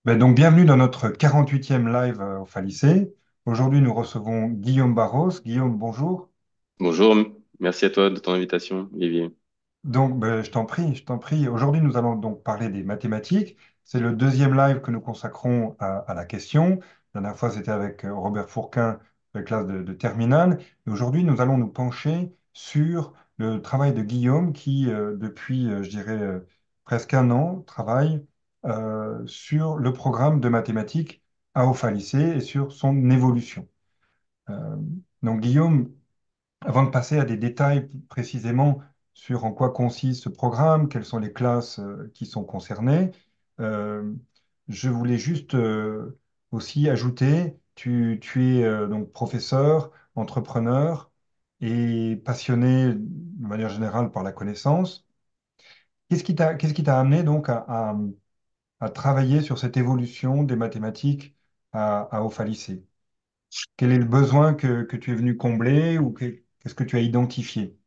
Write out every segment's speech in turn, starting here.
Donc, bienvenue dans notre 48e live au Lycée. Aujourd'hui, nous recevons Guillaume Barros. Guillaume, bonjour. Bonjour, merci à toi de ton invitation, Olivier. Je t'en prie, je t'en prie. Aujourd'hui, nous allons donc parler des mathématiques. C'est le deuxième live que nous consacrons à la question. La dernière fois, c'était avec Robert Fourquin, de la classe de terminale. Et aujourd'hui, nous allons nous pencher sur le travail de Guillaume qui, depuis, je dirais, presque un an, travaille sur le programme de mathématiques à Haut Lycée et sur son évolution. Euh, Guillaume, avant de passer à des détails précisément sur en quoi consiste ce programme, quelles sont les classes qui sont concernées, euh, je voulais juste aussi ajouter, tu es donc professeur, entrepreneur et passionné de manière générale par la connaissance. Qu'est-ce qui t'a amené donc à travailler sur cette évolution des mathématiques à Alpha Lycée? Quel est le besoin que tu es venu combler ou qu'est-ce que tu as identifié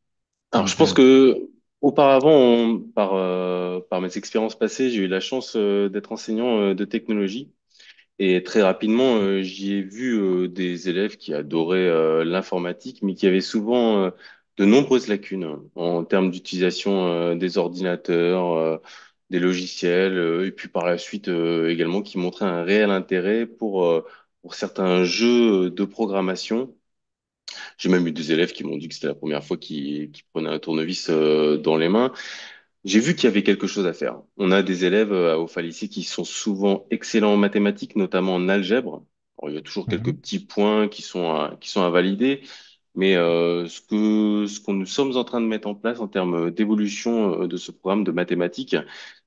Alors, comme je pense thème? que auparavant, par mes expériences passées, j'ai eu la chance d'être enseignant de technologie et très rapidement, j'y ai vu des élèves qui adoraient l'informatique, mais qui avaient souvent de nombreuses lacunes en termes d'utilisation des ordinateurs, des logiciels, et puis par la suite également qui montraient un réel intérêt pour certains jeux de programmation. J'ai même eu des élèves qui m'ont dit que c'était la première fois qu'ils prenaient un tournevis dans les mains. J'ai vu qu'il y avait quelque chose à faire. On a des élèves à Offa Lycée qui sont souvent excellents en mathématiques, notamment en algèbre. Alors, il y a toujours quelques Mhm. petits points qui sont à valider, mais ce que nous sommes en train de mettre en place en termes d'évolution de ce programme de mathématiques,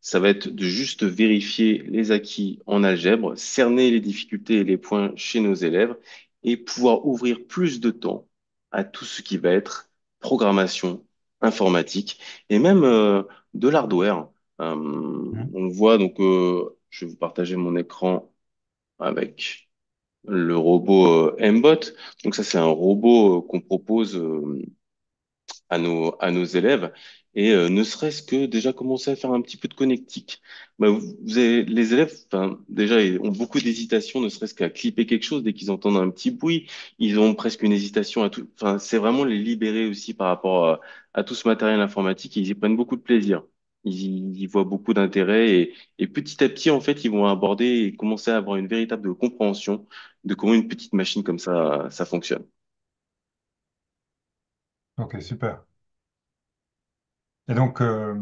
ça va être de juste vérifier les acquis en algèbre, cerner les difficultés et les points chez nos élèves et pouvoir ouvrir plus de temps à tout ce qui va être programmation informatique et même de l'hardware. Mhm. On voit donc, je vais vous partager mon écran avec le robot Mbot. Donc ça, c'est un robot qu'on propose à nos élèves. Et ne serait-ce que déjà commencer à faire un petit peu de connectique. Bah, les élèves, enfin, déjà, ils ont beaucoup d'hésitation, ne serait-ce qu'à clipper quelque chose dès qu'ils entendent un petit bruit. Ils ont presque une hésitation à tout. Enfin, c'est vraiment les libérer aussi par rapport à tout ce matériel informatique. Et ils y prennent beaucoup de plaisir. Ils y voient beaucoup d'intérêt et petit à petit, en fait, ils vont aborder et commencer à avoir une véritable compréhension de comment une petite machine comme ça fonctionne. Ok, super. Et donc, euh,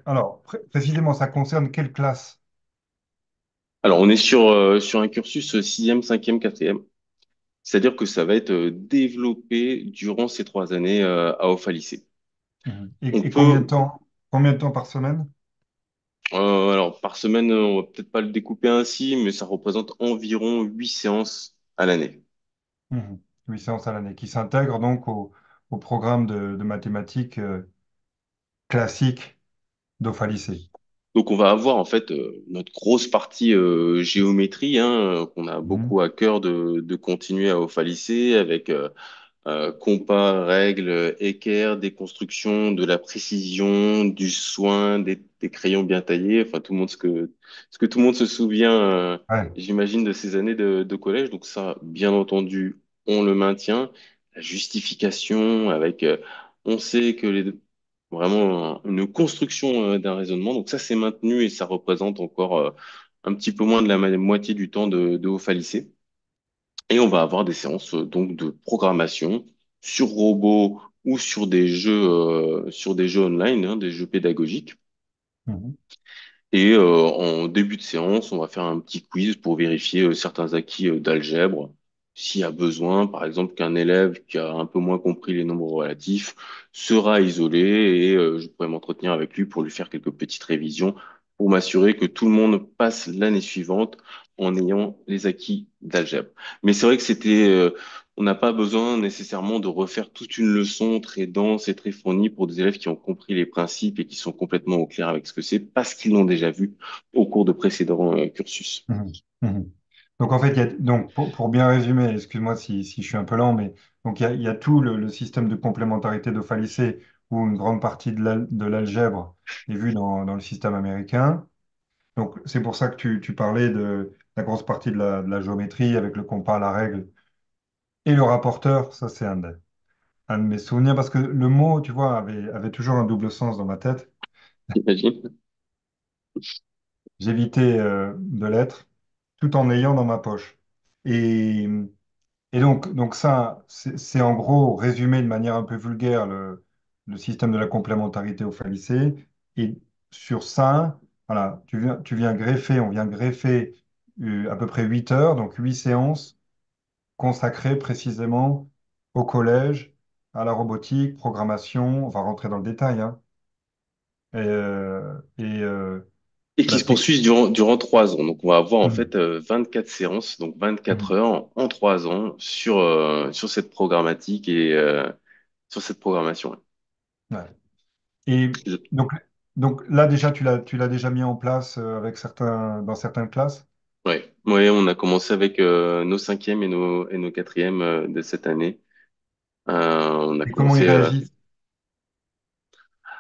alors, précisément, ça concerne quelle classe? Alors, on est sur un cursus sixième, cinquième, quatrième. C'est-à-dire que ça va être développé durant ces 3 années à Offa Lycée. Mhm. On Et combien de peut, temps? Combien de temps par semaine? alors par semaine, on va peut-être pas le découper ainsi, mais ça représente environ 8 séances à l'année. Mhm. 8 séances à l'année, qui s'intègrent donc au programme de mathématiques classique d'Alpha Lycée. Donc on va avoir en fait notre grosse partie géométrie, hein, qu'on a Mhm. beaucoup à cœur de continuer à Offa Lycée avec compas, règles, équerre, des constructions, de la précision, du soin, des crayons bien taillés, enfin tout le monde ce que tout le monde se souvient, Ouais. j'imagine, de ces années de collège. Donc ça, bien entendu, on le maintient. La justification avec, on sait que vraiment une construction d'un raisonnement. Donc ça, c'est maintenu et ça représente encore un petit peu moins de la moitié du temps de Haut Lycée. Et on va avoir des séances donc de programmation sur robot ou sur des jeux online, hein, des jeux pédagogiques. Mhm. Et en début de séance, on va faire un petit quiz pour vérifier certains acquis d'algèbre. S'il y a besoin, par exemple, qu'un élève qui a un peu moins compris les nombres relatifs sera isolé et je pourrais m'entretenir avec lui pour lui faire quelques petites révisions pour m'assurer que tout le monde passe l'année suivante en ayant les acquis d'algèbre. Mais c'est vrai que on n'a pas besoin nécessairement de refaire toute une leçon très dense et très fournie pour des élèves qui ont compris les principes et qui sont complètement au clair avec ce que c'est parce qu'ils l'ont déjà vu au cours de précédents cursus. Mhm. Mhm. Donc en fait, donc pour bien résumer, excuse-moi si je suis un peu lent, mais donc il y a tout le système de complémentarité d'Alpha Lycée où une grande partie de l'algèbre est vue dans le système américain. Donc, c'est pour ça que tu parlais de la grosse partie de la géométrie avec le compas, la règle et le rapporteur. Ça, c'est un de mes souvenirs parce que le mot, tu vois, avait toujours un double sens dans ma tête. J'imagine. J'évitais de l'être tout en l'ayant dans ma poche. Et, et donc ça, c'est en gros résumé de manière un peu vulgaire le système de la complémentarité au phalicé. Et sur ça, voilà, on vient greffer à peu près 8 heures, donc 8 séances consacrées précisément au collège, à la robotique, programmation, on va rentrer dans le détail, hein, et Et qui la se poursuivent durant 3 ans. Donc, on va avoir en Hmm. fait 24 séances, donc 24 Mhm. heures en 3 ans sur cette programmatique et sur cette programmation. Ouais. Et donc, donc là déjà, tu l'as déjà mis en place avec dans certaines classes. Ouais, ouais, on a commencé avec nos cinquièmes et nos quatrièmes de cette année. On a Et comment ils commencé. réagissent?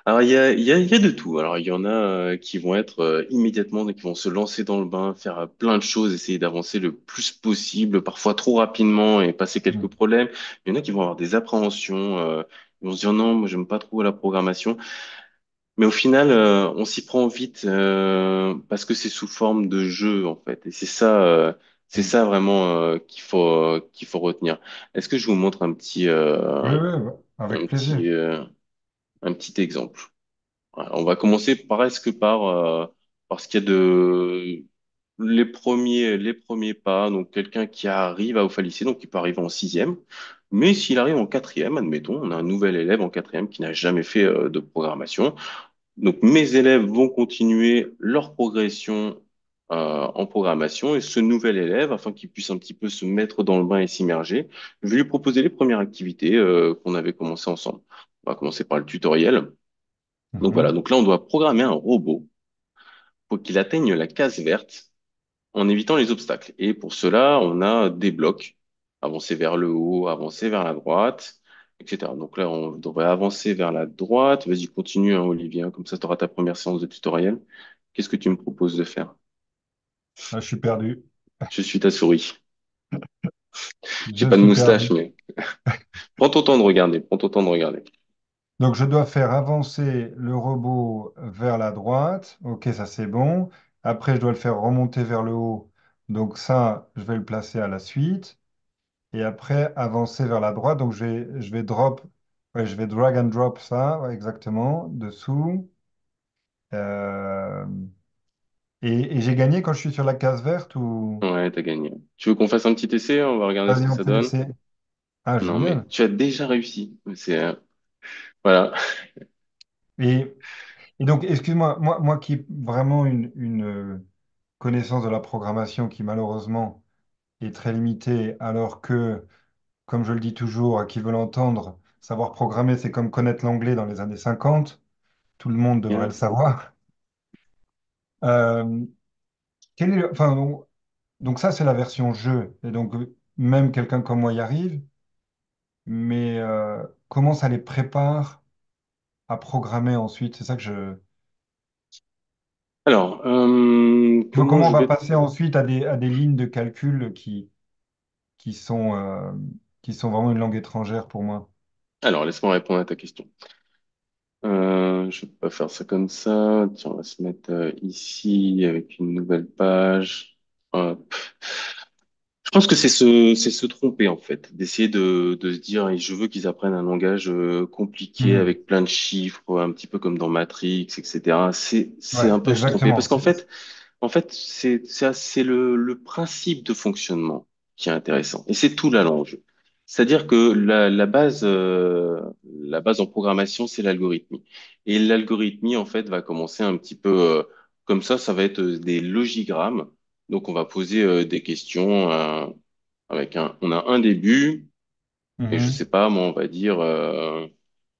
Alors il y a de tout. Alors il y en a qui vont être immédiatement, qui vont se lancer dans le bain, faire plein de choses, essayer d'avancer le plus possible, parfois trop rapidement et passer quelques Mhm. problèmes. Il y en a qui vont avoir des appréhensions. Ils vont se dire non, moi j'aime pas trop la programmation. Mais au final, on s'y prend vite parce que c'est sous forme de jeu en fait. Et c'est Mhm. ça vraiment qu'il faut retenir. Est-ce que je vous montre Oui, oui, oui, avec un plaisir. petit, euh, un petit exemple? Voilà, on va commencer presque par ce qu'il y a de les premiers pas. Donc quelqu'un qui arrive à Ophalicie, donc il peut arriver en sixième. Mais s'il arrive en quatrième, admettons, on a un nouvel élève en quatrième qui n'a jamais fait de programmation. Donc, mes élèves vont continuer leur progression en programmation et ce nouvel élève, afin qu'il puisse un petit peu se mettre dans le bain et s'immerger, je vais lui proposer les premières activités qu'on avait commencé ensemble. On va commencer par le tutoriel. Donc voilà, Mhm. donc là, on doit programmer un robot pour qu'il atteigne la case verte en évitant les obstacles. Et pour cela, on a des blocs, avancer vers le haut, avancer vers la droite, etc. Donc là, on devrait avancer vers la droite. Vas-y, continue, hein, Olivier, hein, comme ça, tu auras ta première séance de tutoriel. Qu'est-ce que tu me proposes de faire? Là, je suis perdu. Je suis ta souris. J'ai Je pas de suis moustache, perdu. mais prends ton temps de regarder, prends ton temps de regarder. Donc, je dois faire avancer le robot vers la droite. Ok, ça c'est bon. Après, je dois le faire remonter vers le haut. Donc, ça, je vais le placer à la suite. Et après, avancer vers la droite. Donc, je vais ouais, je vais drag and drop ça, ouais, exactement, dessous. Euh, et j'ai gagné quand je suis sur la case verte ou... Ouais, t'as gagné. Tu veux qu'on fasse un petit essai? On va regarder ce Vas-y, que on ça fait donne. l'essai. Ah, Non, mais génial. tu as déjà réussi. Voilà. Et, et donc, excuse-moi, moi qui ai vraiment une connaissance de la programmation qui malheureusement est très limitée, alors que, comme je le dis toujours à qui veut l'entendre, savoir programmer, c'est comme connaître l'anglais dans les années 50. Tout le monde devrait le Bien. savoir. Euh, enfin, donc ça, c'est la version jeu. Et donc, même quelqu'un comme moi y arrive, mais comment ça les prépare à programmer ensuite? C'est ça que je... Alors, comment Comment on je va vais... passer ensuite à des lignes de calcul qui sont, euh, qui sont vraiment une langue étrangère pour moi? Alors, laisse-moi répondre à ta question. Je vais pas faire ça comme ça. Tiens, on va se mettre ici avec une nouvelle page. Hop. Je pense que c'est se tromper en fait, d'essayer de se dire, et je veux qu'ils apprennent un langage compliqué Hmm. avec plein de chiffres, un petit peu comme dans Matrix, etc. C'est Ouais, un peu se tromper exactement. parce en fait, c'est le principe de fonctionnement qui est intéressant. Et c'est tout là l'enjeu. C'est-à-dire que la base en programmation, c'est l'algorithmie. Et l'algorithmie, en fait, va commencer un petit peu comme ça va être des logigrammes. Donc, on va poser des questions on a un début, et je sais Mhm. pas, moi, on va dire,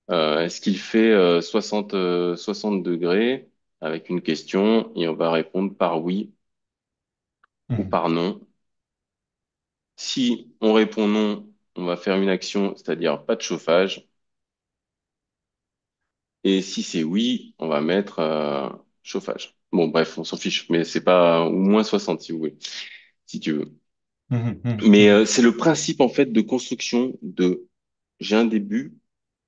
est-ce qu'il fait 60 degrés avec une question, et on va répondre par oui ou Mhm. par non. Si on répond non, on va faire une action, c'est-à-dire pas de chauffage. Et si c'est oui, on va mettre chauffage. Bon, bref, on s'en fiche, mais c'est pas, ou moins 60 si vous voulez, si tu veux. Mhm, mhm, Mais mhm, c'est le principe en fait de construction de j'ai un début,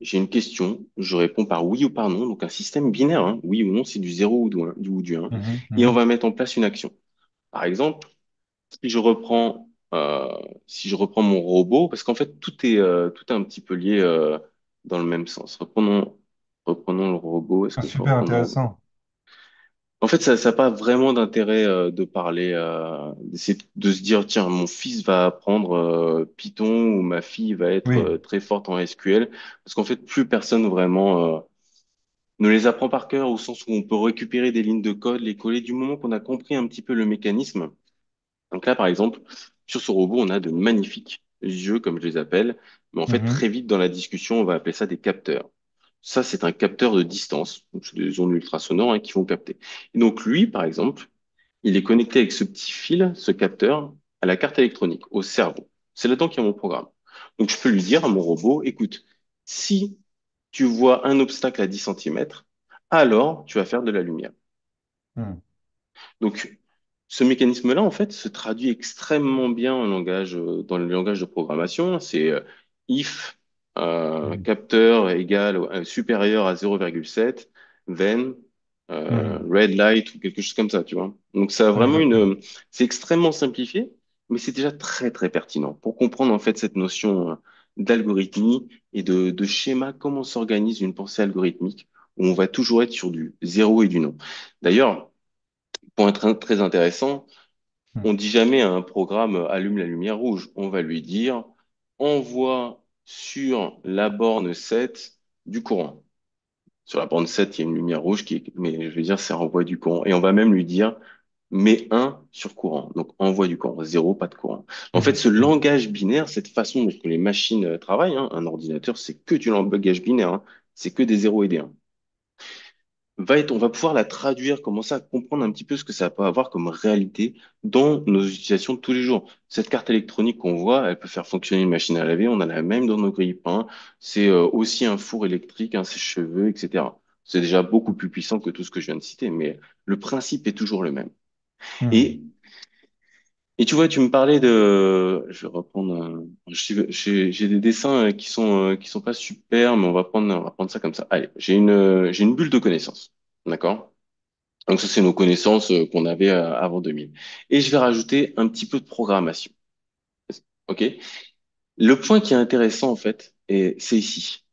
j'ai une question, je réponds par oui ou par non, donc un système binaire, hein, oui ou non, c'est du zéro ou du 1, mhm, et on mhm, va mettre en place une action. Par exemple, si je reprends, si je reprends mon robot, parce qu'en fait tout est un petit peu lié dans le même sens. Reprenons le robot. Est-ce Ah, qu'on peut super reprendre le robot? intéressant. En fait, ça n'a pas vraiment d'intérêt de parler, d'essayer de se dire, tiens, mon fils va apprendre Python ou ma fille va être Oui. très forte en SQL, parce qu'en fait, plus personne vraiment ne les apprend par cœur, au sens où on peut récupérer des lignes de code, les coller du moment qu'on a compris un petit peu le mécanisme. Donc là, par exemple, sur ce robot, on a de magnifiques yeux, comme je les appelle, mais en fait, Mhm, très vite dans la discussion, on va appeler ça des capteurs. Ça, c'est un capteur de distance, donc c'est des ondes ultrasonores hein, qui vont capter. Et donc lui, par exemple, il est connecté avec ce petit fil, ce capteur, à la carte électronique, au cerveau. C'est là-dedans qu'il y a mon programme. Donc je peux lui dire à mon robot, écoute, si tu vois un obstacle à 10 centimètres, alors tu vas faire de la lumière. mhm, Donc, ce mécanisme-là, en fait, se traduit extrêmement bien en langage, dans le langage de programmation. C'est if mhm, capteur égale supérieur à 0,7, then mhm. red light ou quelque chose comme ça, tu vois. Donc, ça a Ouais, vraiment exactement. c'est extrêmement simplifié, mais c'est déjà très, très pertinent pour comprendre, en fait, cette notion d'algorithmie et de schéma, comment s'organise une pensée algorithmique, où on va toujours être sur du zéro et du non. D'ailleurs, point très intéressant, Mhm, on dit jamais à un programme allume la lumière rouge. On va lui dire envoie sur la borne 7 du courant. Sur la borne 7, il y a une lumière rouge mais je veux dire, c'est envoi du courant. Et on va même lui dire mets un sur courant. Donc envoi du courant. Zéro, pas de courant. En fait, mhm, ce mhm, langage binaire, cette façon dont les machines travaillent, hein, un ordinateur, c'est que du langage binaire, hein. C'est que des zéros et des 1 on va pouvoir la traduire, commencer à comprendre un petit peu ce que ça peut avoir comme réalité dans nos utilisations de tous les jours. Cette carte électronique qu'on voit, elle peut faire fonctionner une machine à laver, on a la même dans nos grille-pains, c'est aussi un four électrique, un sèche-cheveux, etc. C'est déjà beaucoup plus puissant que tout ce que je viens de citer, mais le principe est toujours le même. mhm. Et, et tu vois, tu me parlais de, je vais reprendre, j'ai des dessins qui sont pas super, mais on va prendre ça comme ça. Allez, j'ai une bulle de connaissances. D'accord? Donc ça, c'est nos connaissances qu'on avait avant 2000. Et je vais rajouter un petit peu de programmation. OK? Le point qui est intéressant, en fait, et c'est ici.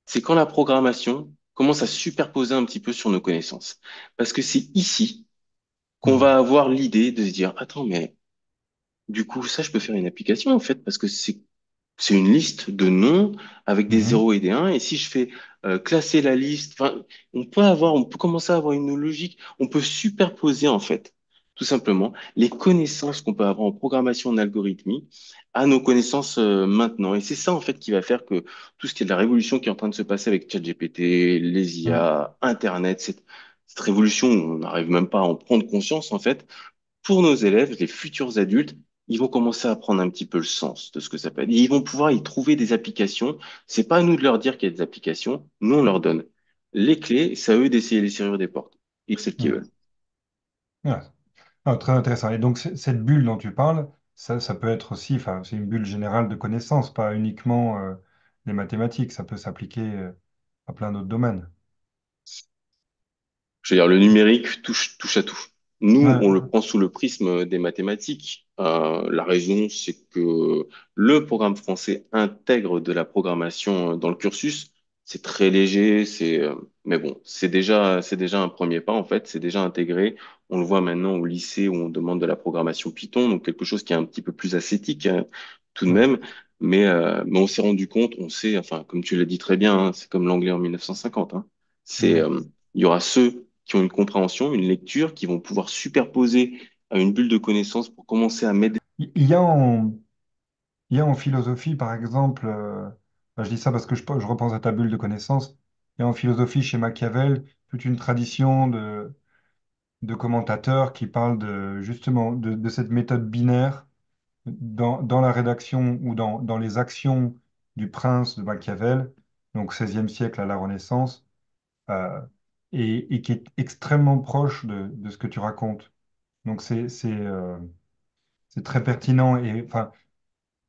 C'est quand la programmation commence à superposer un petit peu sur nos connaissances. Parce que c'est ici qu'on Mhm, va avoir l'idée de se dire, attends, mais du coup, ça, je peux faire une application, en fait, parce que c'est une liste de noms avec des mhm, zéros et des 1. Et si je fais classer la liste, enfin, on peut commencer à avoir une logique. On peut superposer, en fait, tout simplement, les connaissances qu'on peut avoir en programmation, en algorithmie, à nos connaissances maintenant. Et c'est ça, en fait, qui va faire que tout ce qui est de la révolution qui est en train de se passer avec ChatGPT, les mhm, IA, Internet, cette révolution, on n'arrive même pas à en prendre conscience, en fait pour nos élèves, les futurs adultes, ils vont commencer à prendre un petit peu le sens de ce que ça peut être. Et ils vont pouvoir y trouver des applications. C'est pas à nous de leur dire qu'il y a des applications. Nous, on leur donne les clés. C'est à eux d'essayer les serrures des portes. Et c'est ce qu'ils mhm. veulent. Ouais. Ah, très intéressant. Et donc, cette bulle dont tu parles, ça peut être aussi, enfin, c'est une bulle générale de connaissances, pas uniquement les mathématiques. Ça peut s'appliquer à plein d'autres domaines. Je veux dire, le numérique touche à tout. Nous, Ouais, on le prend sous le prisme des mathématiques. La raison, c'est que le programme français intègre de la programmation dans le cursus. C'est très léger, mais bon, c'est déjà un premier pas en fait. C'est déjà intégré. On le voit maintenant au lycée où on demande de la programmation Python, donc quelque chose qui est un petit peu plus ascétique hein, tout de ouais, même. Mais on s'est rendu compte, on sait, enfin, comme tu l'as dit très bien, hein, c'est comme l'anglais en 1950. Hein. C'est, ouais. il y aura ceux qui ont une compréhension, une lecture, qui vont pouvoir superposer à une bulle de connaissances pour commencer à mettre. Il y a il y a en philosophie, par exemple, enfin, je dis ça parce que je repense à ta bulle de connaissances, il y a en philosophie chez Machiavel toute une tradition de commentateurs qui parlent justement de cette méthode binaire dans la rédaction ou dans les actions du prince de Machiavel, donc 16e siècle à la Renaissance. et qui est extrêmement proche de ce que tu racontes. Donc c'est très pertinent et enfin,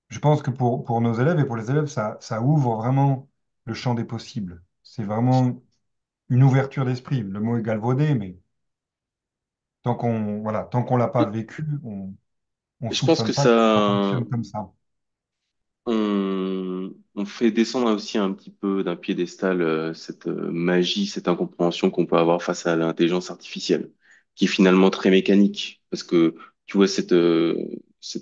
je pense que pour nos élèves et pour les élèves, ça ouvre vraiment le champ des possibles. C'est vraiment une ouverture d'esprit. Le mot est galvaudé, mais tant qu'on l'a pas Et vécu, on je pense soupçonne que pas que ça ça, fonctionne comme ça. on fait descendre aussi un petit peu d'un piédestal cette magie, cette incompréhension qu'on peut avoir face à l'intelligence artificielle, qui est finalement très mécanique, parce que tu vois cette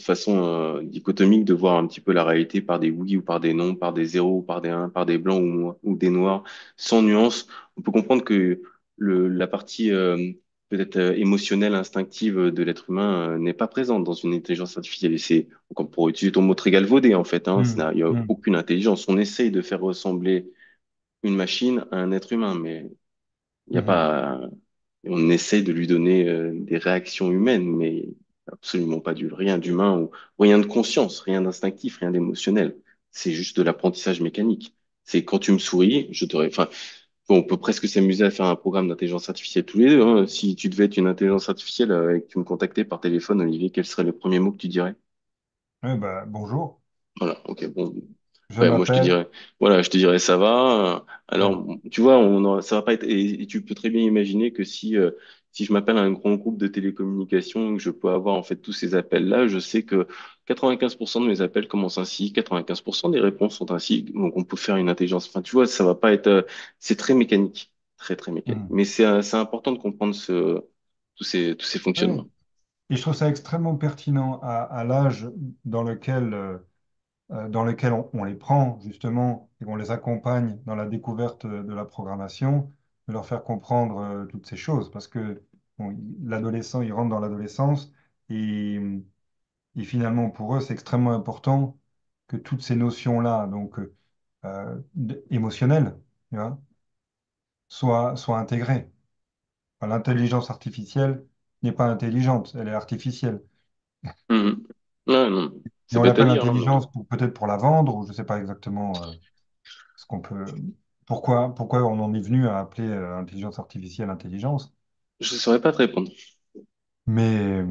façon dichotomique de voir un petit peu la réalité par des oui ou par des non, par des zéros ou par des un, par des blancs ou des noirs, sans nuance. On peut comprendre que la partie peut-être émotionnelle, instinctive de l'être humain n'est pas présente dans une intelligence artificielle. Et c'est, comme pour utiliser ton mot, très galvaudé en fait, hein, Hmm, il n'y a hmm, aucune intelligence. On essaye de faire ressembler une machine à un être humain, mais il n'y a mhm, pas. On essaye de lui donner des réactions humaines, mais absolument pas rien d'humain ou rien de conscience, rien d'instinctif, rien d'émotionnel. C'est juste de l'apprentissage mécanique. C'est quand tu me souris, enfin, bon, on peut presque s'amuser à faire un programme d'intelligence artificielle tous les deux, hein. Si tu devais être une intelligence artificielle et que tu me contactais par téléphone, Olivier, quel serait le premier mot que tu dirais? Ouais, bah, bonjour, Voilà, ok, bon. je Ouais, moi je te m'appelle. dirais, voilà, je te dirais ça va. Ouais. Alors, tu vois, ça va pas être, et tu peux très bien imaginer que si je m'appelle à un grand groupe de télécommunications, que je peux avoir en fait tous ces appels-là, je sais que 95% de mes appels commencent ainsi, 95% des réponses sont ainsi, donc on peut faire une intelligence. Enfin, tu vois, ça va pas être, c'est très mécanique, très très mécanique. Hmm. Mais c'est important de comprendre tous ces Ouais. fonctionnements. Et je trouve ça extrêmement pertinent à l'âge dans lequel on les prend justement et qu'on les accompagne dans la découverte de la programmation, de leur faire comprendre toutes ces choses. Parce que bon, l'adolescent, il rentre dans l'adolescence et, et finalement pour eux, c'est extrêmement important que toutes ces notions-là, donc émotionnelles, tu vois, soient intégrées. Enfin, l'intelligence artificielle n'est pas intelligente, elle est artificielle. Mhm. Ouais, non, Et c'est on bête à l'appelle dire, hein, mais intelligence peut-être pour la vendre, ou je ne sais pas exactement ce qu'on peut, pourquoi on en est venu à appeler intelligence artificielle intelligence. je saurais pas te répondre. Mais,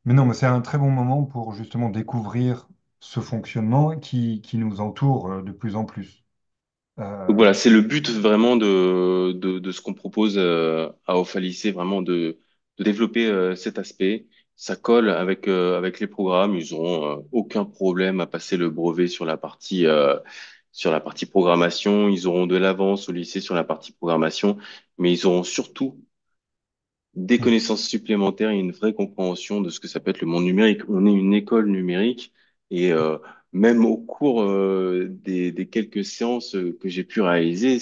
mais non, mais c'est un très bon moment pour justement découvrir ce fonctionnement qui nous entoure de plus en plus. Donc Euh, voilà, c'est le but vraiment de ce qu'on propose à Ofalis, c'est vraiment de développer cet aspect. Ça colle avec les programmes. Ils auront aucun problème à passer le brevet sur la partie programmation. Ils auront de l'avance au lycée sur la partie programmation, mais ils auront surtout des hmm, connaissances supplémentaires et une vraie compréhension de ce que ça peut être le monde numérique. On est une école numérique et même au cours des quelques séances que j'ai pu réaliser,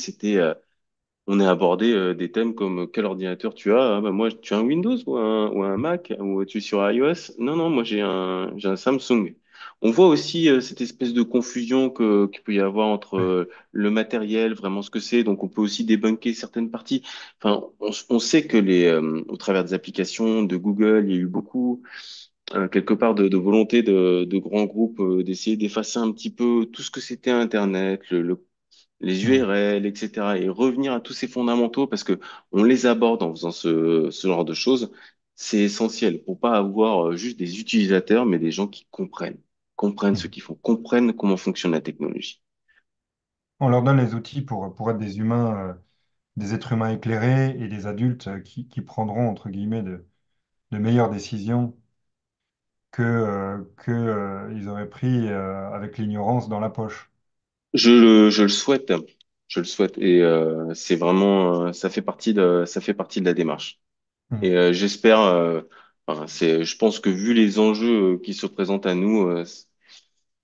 on a abordé des thèmes comme quel ordinateur tu as? Ah, bah, moi, tu as un Windows ou un Mac ou tu es sur iOS? Non, non, moi j'ai un Samsung. On voit aussi cette espèce de confusion qu'il peut y avoir entre ouais, le matériel, vraiment ce que c'est. Donc, on peut aussi débunker certaines parties. Enfin, on sait que au travers des applications de Google, il y a eu beaucoup, quelque part, de volonté de grands groupes d'essayer d'effacer un petit peu tout ce que c'était Internet, les hmm. URL, etc. Et revenir à tous ces fondamentaux parce que on les aborde en faisant ce genre de choses. C'est essentiel pour pas avoir juste des utilisateurs, mais des gens qui comprennent ce Hmm. qu'ils font, comprennent comment fonctionne la technologie. On leur donne les outils pour être des humains, des êtres humains éclairés et des adultes qui prendront, entre guillemets, de meilleures décisions que ils auraient pris avec l'ignorance dans la poche. Je le souhaite, je le souhaite, et c'est vraiment, ça fait partie de la démarche. Hmm. Et j'espère, enfin, je pense que vu les enjeux qui se présentent à nous,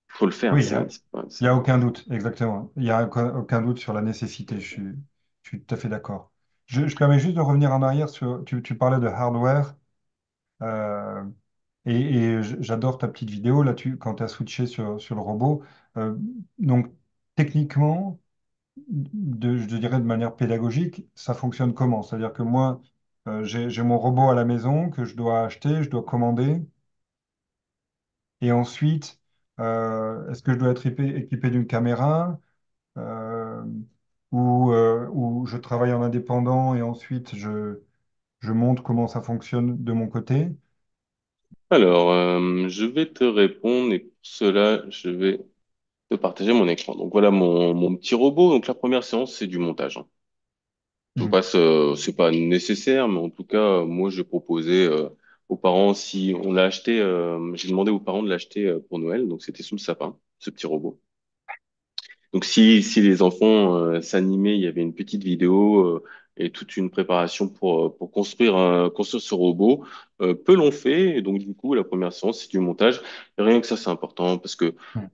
faut le faire. Oui, C'est il y a aucun doute, exactement. Il n'y a aucun doute sur la nécessité. Je suis tout à fait d'accord. Je permets juste de revenir en arrière sur. Tu parlais de hardware euh, et j'adore ta petite vidéo là, quand tu as switché sur le robot. Euh, donc, techniquement, je dirais de manière pédagogique, ça fonctionne comment? C'est-à-dire que moi, j'ai mon robot à la maison que je dois acheter, je dois commander. Et ensuite, est-ce que je dois être équipé d'une caméra? Euh, où je travaille en indépendant et ensuite je montre comment ça fonctionne de mon côté? Alors, je vais te répondre et pour cela, je vais te partager mon écran. Donc voilà mon petit robot. Donc la première séance, c'est du montage, hein. Je Hmm. passe, c'est pas nécessaire, mais en tout cas, moi, j'ai proposé aux parents si on l'a acheté. J'ai demandé aux parents de l'acheter pour Noël, donc c'était sous le sapin, ce petit robot. Donc si les enfants s'animaient, il y avait une petite vidéo et toute une préparation pour construire ce robot. Peu l'ont fait, et donc du coup, la première séance, c'est du montage. Et rien que ça, c'est important parce que Hmm.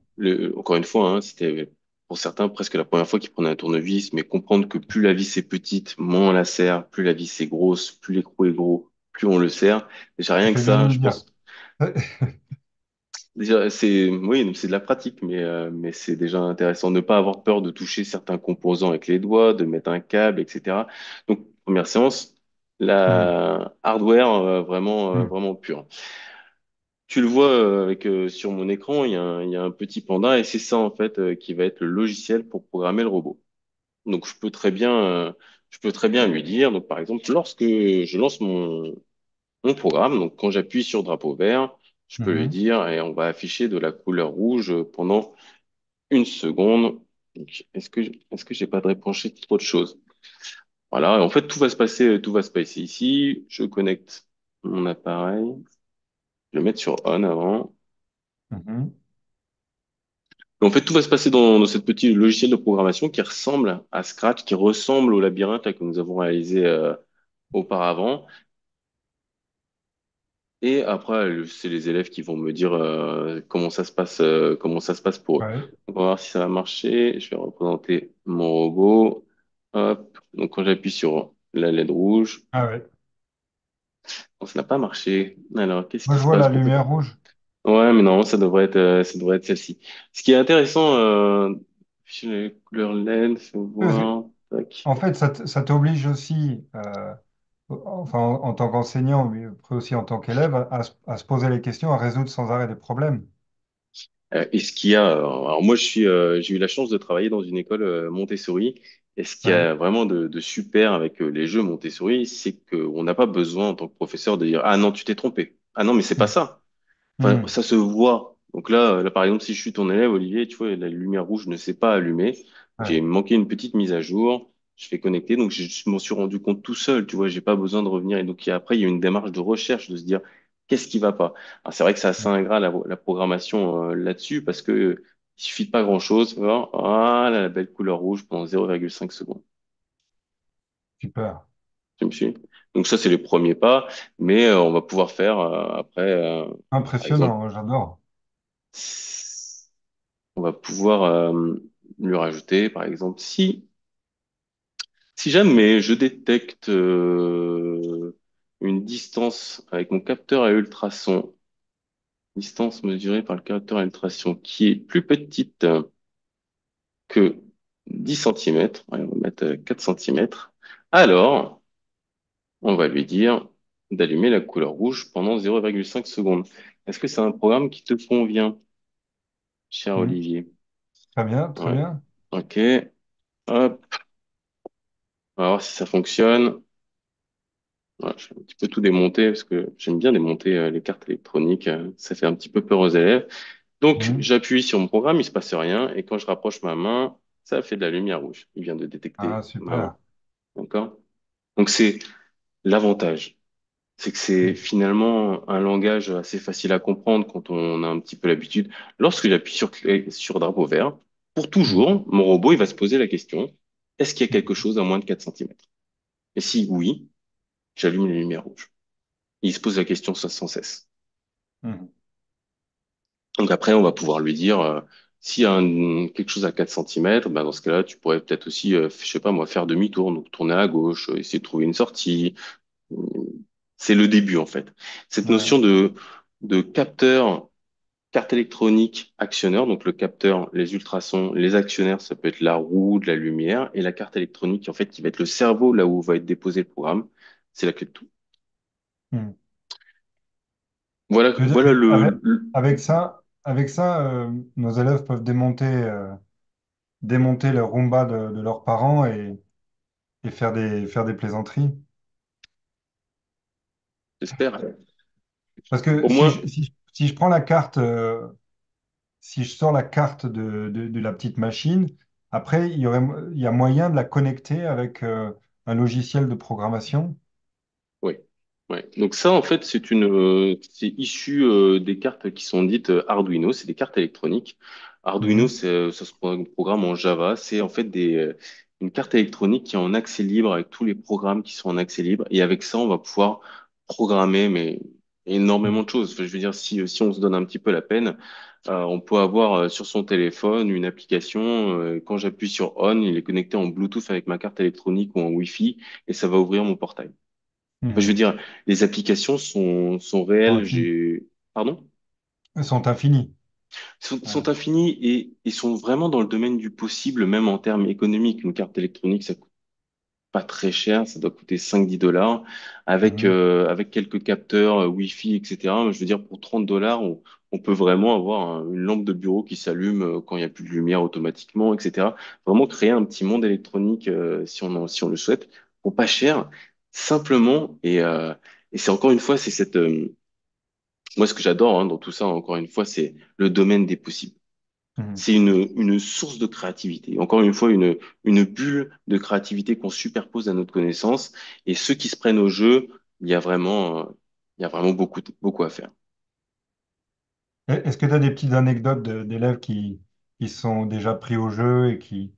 encore une fois, hein, c'était pour certains presque la première fois qu'ils prenaient un tournevis, mais comprendre que plus la vis est petite, moins on la serre, plus la vis est grosse, plus l'écrou est gros, plus on le serre. Déjà Tu rien que fais bien de ça, me je le dire. pense. Déjà, oui, donc c'est de la pratique, mais c'est déjà intéressant. Ne pas avoir peur de toucher certains composants avec les doigts, de mettre un câble, etc. Donc première séance, Hmm. la hardware Hmm. vraiment pure. Tu le vois sur mon écran, il y a un petit panda et c'est ça en fait qui va être le logiciel pour programmer le robot. Donc je peux très bien lui dire, donc par exemple, lorsque je lance mon programme, donc quand j'appuie sur drapeau vert, je peux lui Mhm. dire et on va afficher de la couleur rouge pendant une seconde. Donc, est-ce que j'ai pas de réponse trop de choses? Voilà, et en fait tout va se passer ici. Je connecte mon appareil, je vais le mettre sur on avant. Mhm. En fait, tout va se passer dans cette petit logiciel de programmation qui ressemble à Scratch, qui ressemble au labyrinthe là, que nous avons réalisé auparavant. Et après, c'est les élèves qui vont me dire comment ça se passe pour eux. Ouais. Donc, on va voir si ça va marcher. Je vais représenter mon robot. Hop. Donc, quand j'appuie sur la LED rouge, Ah ouais. bon, ça n'a pas marché. Alors, qu'est-ce Moi, qui je se vois passe? la Pourquoi? lumière rouge. Ouais, mais non, ça devrait être celle-ci. Ce qui est intéressant, afficher les couleurs LED, faut Parce que, voir. Tac. en fait, ça t'oblige aussi, enfin, en tant qu'enseignant, mais après aussi en tant qu'élève, à se poser les questions, à résoudre sans arrêt des problèmes. Et ce qu'il y a, alors moi j'ai eu la chance de travailler dans une école Montessori. Et ce qu'il y Ouais. a vraiment de super avec les jeux Montessori, c'est qu'on n'a pas besoin en tant que professeur de dire, ah non, tu t'es trompé. Ah non, mais c'est pas Hmm. ça. Enfin, Hmm. ça se voit. Donc là, par exemple, si je suis ton élève, Olivier, tu vois, la lumière rouge ne s'est pas allumée. J'ai Ouais. manqué une petite mise à jour. Je fais connecter, donc je m'en suis rendu compte tout seul. Tu vois, j'ai pas besoin de revenir. Et donc après, il y a une démarche de recherche, de se dire qu'est-ce qui va pas. Alors c'est vrai que c'est assez Ouais. ingrat la programmation là-dessus parce que il suffit de pas grand-chose. Voilà, la belle couleur rouge pendant 0,5 secondes. Super. Tu me suis? Donc ça, c'est les premiers pas, mais on va pouvoir faire après, par exemple. Impressionnant, j'adore. On va pouvoir lui rajouter, par exemple, si jamais je détecte une distance avec mon capteur à ultrasons, distance mesurée par le capteur à ultrasons, qui est plus petite que 10 centimètres, on va mettre 4 centimètres, alors on va lui dire d'allumer la couleur rouge pendant 0,5 secondes. Est-ce que c'est un programme qui te convient, cher Hmm. Olivier? Très bien, très Ouais. bien. Ok. Hop. On va voir si ça fonctionne. Voilà, je vais un petit peu tout démonter parce que j'aime bien démonter les cartes électroniques. Ça fait un petit peu peur aux élèves. Donc, Hmm. j'appuie sur mon programme, il se passe rien. Et quand je rapproche ma main, ça fait de la lumière rouge. Il vient de Ah, détecter ma main. super. D'accord? Donc, c'est l'avantage. C'est que c'est Hmm. finalement un langage assez facile à comprendre quand on a un petit peu l'habitude. Lorsque j'appuie sur drapeau vert, pour Hmm. toujours, mon robot, il va se poser la question, est-ce qu'il y a quelque Hmm. chose à moins de 4 centimètres? Et si oui, j'allume les lumières rouges. Il se pose la question sans cesse. Hmm. Donc après, on va pouvoir lui dire, s'il y a quelque chose à 4 centimètres, ben dans ce cas-là, tu pourrais peut-être aussi, je sais pas moi, faire demi-tour, donc tourner à gauche, essayer de trouver une sortie. Euh, C'est le début en fait. Cette Ouais. notion de capteur, carte électronique, actionneur, donc le capteur, les ultrasons, les actionnaires, ça peut être la roue, de la lumière, et la carte électronique, en fait, qui va être le cerveau, là où va être déposé le programme, c'est la clé de tout. Hmm. Voilà, Je veux dire voilà qu'avec avec ça, nos élèves peuvent démonter démonter le Roomba de leurs parents et faire des plaisanteries. J'espère. Parce que Au moins, si je prends la carte, si je sors la carte de la petite machine, après, il y a moyen de la connecter avec un logiciel de programmation. oui. Ouais. Donc ça, en fait, c'est issu des cartes qui sont dites Arduino. C'est des cartes électroniques. Arduino, Mhm. ça se programme en Java. C'est en fait une carte électronique qui est en accès libre avec tous les programmes qui sont en accès libre. Et avec ça, on va pouvoir programmer mais énormément Mhm. de choses. Enfin, je veux dire, si on se donne un petit peu la peine, on peut avoir sur son téléphone une application. Quand j'appuie sur On, il est connecté en Bluetooth avec ma carte électronique ou en Wi-Fi et ça va ouvrir mon portail. Enfin, je veux Mhm. dire, les applications sont Sont réelles. infinis. Pardon? Elles sont infinies. Sont Voilà. infinies et sont vraiment dans le domaine du possible, même en termes économiques. Une carte électronique, ça coûte pas très cher, ça doit coûter 5-10 $. Mhm. Avec quelques capteurs, Wi-Fi, etc. Je veux dire, pour 30 $, on peut vraiment avoir une lampe de bureau qui s'allume quand il n'y a plus de lumière automatiquement, etc. Vraiment créer un petit monde électronique si on le souhaite, pour pas cher, simplement. Et c'est encore une fois, c'est moi, ce que j'adore dans tout ça, encore une fois, c'est le domaine des possibles. Mhm. C'est une source de créativité. Encore une fois, une bulle de créativité qu'on superpose à notre connaissance. Et ceux qui se prennent au jeu, il y a vraiment beaucoup à faire. Est-ce que tu as des petites anecdotes d'élèves qui sont déjà pris au jeu et qui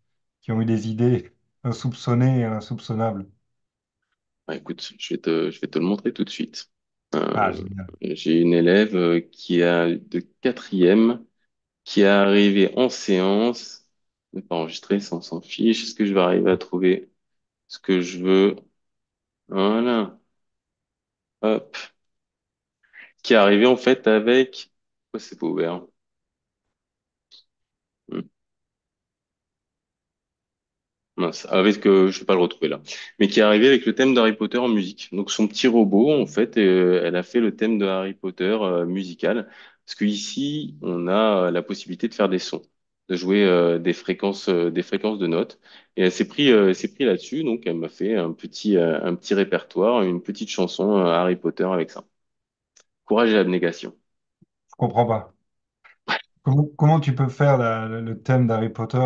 ont eu des idées insoupçonnées et insoupçonnables? Écoute, je vais te le montrer tout de suite. Ah, Euh, génial. j'ai une élève qui a de quatrième, qui est arrivée en séance. Ne pas enregistrer, ça on s'en fiche. Est-ce que je vais arriver à trouver ce que je veux? Voilà. Hop. Qui est arrivé en fait avec. Pourquoi c'est pas ouvert? Hmm. Mince. Avec, je vais pas le retrouver là. Mais qui est arrivé avec le thème d'Harry Potter en musique. Donc son petit robot, en fait, elle a fait le thème de Harry Potter musical. Parce que ici, on a la possibilité de faire des sons, de jouer des fréquences de notes. Et elle s'est pris là-dessus. Donc elle m'a fait un petit répertoire, une petite chanson Harry Potter avec ça. Courage et abnégation. Je comprends pas. Comment tu peux faire le thème d'Harry Potter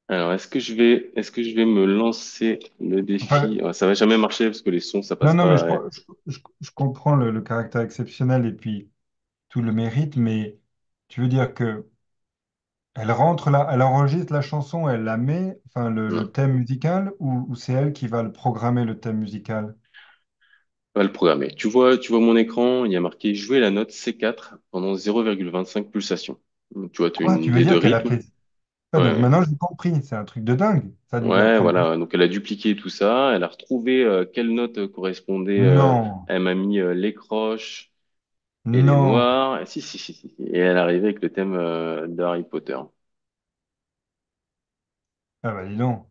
Alors, est-ce que je vais me lancer le enfin, défi? Ça va jamais marcher parce que les sons, ça non, passe non, mais pas. Ouais. je comprends le caractère exceptionnel et puis tout le mérite, mais tu veux dire que elle rentre là, elle enregistre la chanson, elle la met, enfin le Non, thème musical, ou c'est elle qui va le programmer le thème musical? on va le programmer. Tu vois mon écran, il y a marqué jouer la note C4 pendant 0,25 pulsations. Donc, tu vois, tu as Quoi, une tu veux idée de dire qu'elle a rythme. fait... Ah, donc Ouais, maintenant j'ai compris, c'est un truc de dingue. Ça a dû lui ouais, apprendre quoi? voilà. Donc, elle a dupliqué tout ça. Elle a retrouvé quelle note correspondait. Non, Elle m'a mis les croches et les non. noirs. Et si. Et elle est arrivée avec le thème de Harry Potter. Ah bah dis donc.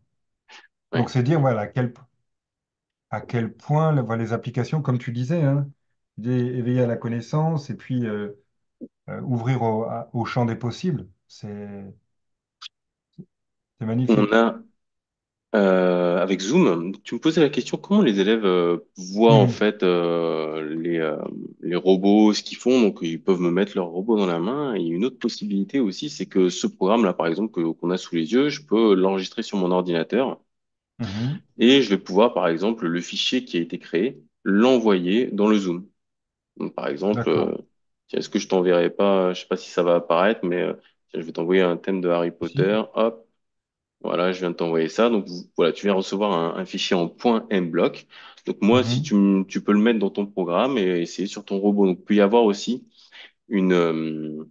Donc Ouais. c'est dire voilà, à quel point les applications, comme tu disais, hein, éveiller à la connaissance et puis ouvrir au champ des possibles, c'est On magnifique. a avec Zoom, tu me posais la question comment les élèves voient en Mhm, fait les robots, ce qu'ils font. Donc ils peuvent me mettre leur robot dans la main. Et une autre possibilité aussi, c'est que ce programme-là, par exemple, qu'on a sous les yeux, je peux l'enregistrer sur mon ordinateur mhm. et je vais pouvoir, par exemple, le fichier qui a été créé, l'envoyer dans le Zoom. Donc, par exemple, D'accord. tiens, est-ce que je t'enverrai pas, je sais pas si ça va apparaître, mais tiens, je vais t'envoyer un thème de Harry Si. Potter. Hop. Voilà, je viens de t'envoyer ça. Donc voilà, tu viens recevoir un fichier en .mblock. Donc moi, si Mhm. tu peux le mettre dans ton programme et essayer sur ton robot. Donc il peut y avoir aussi une,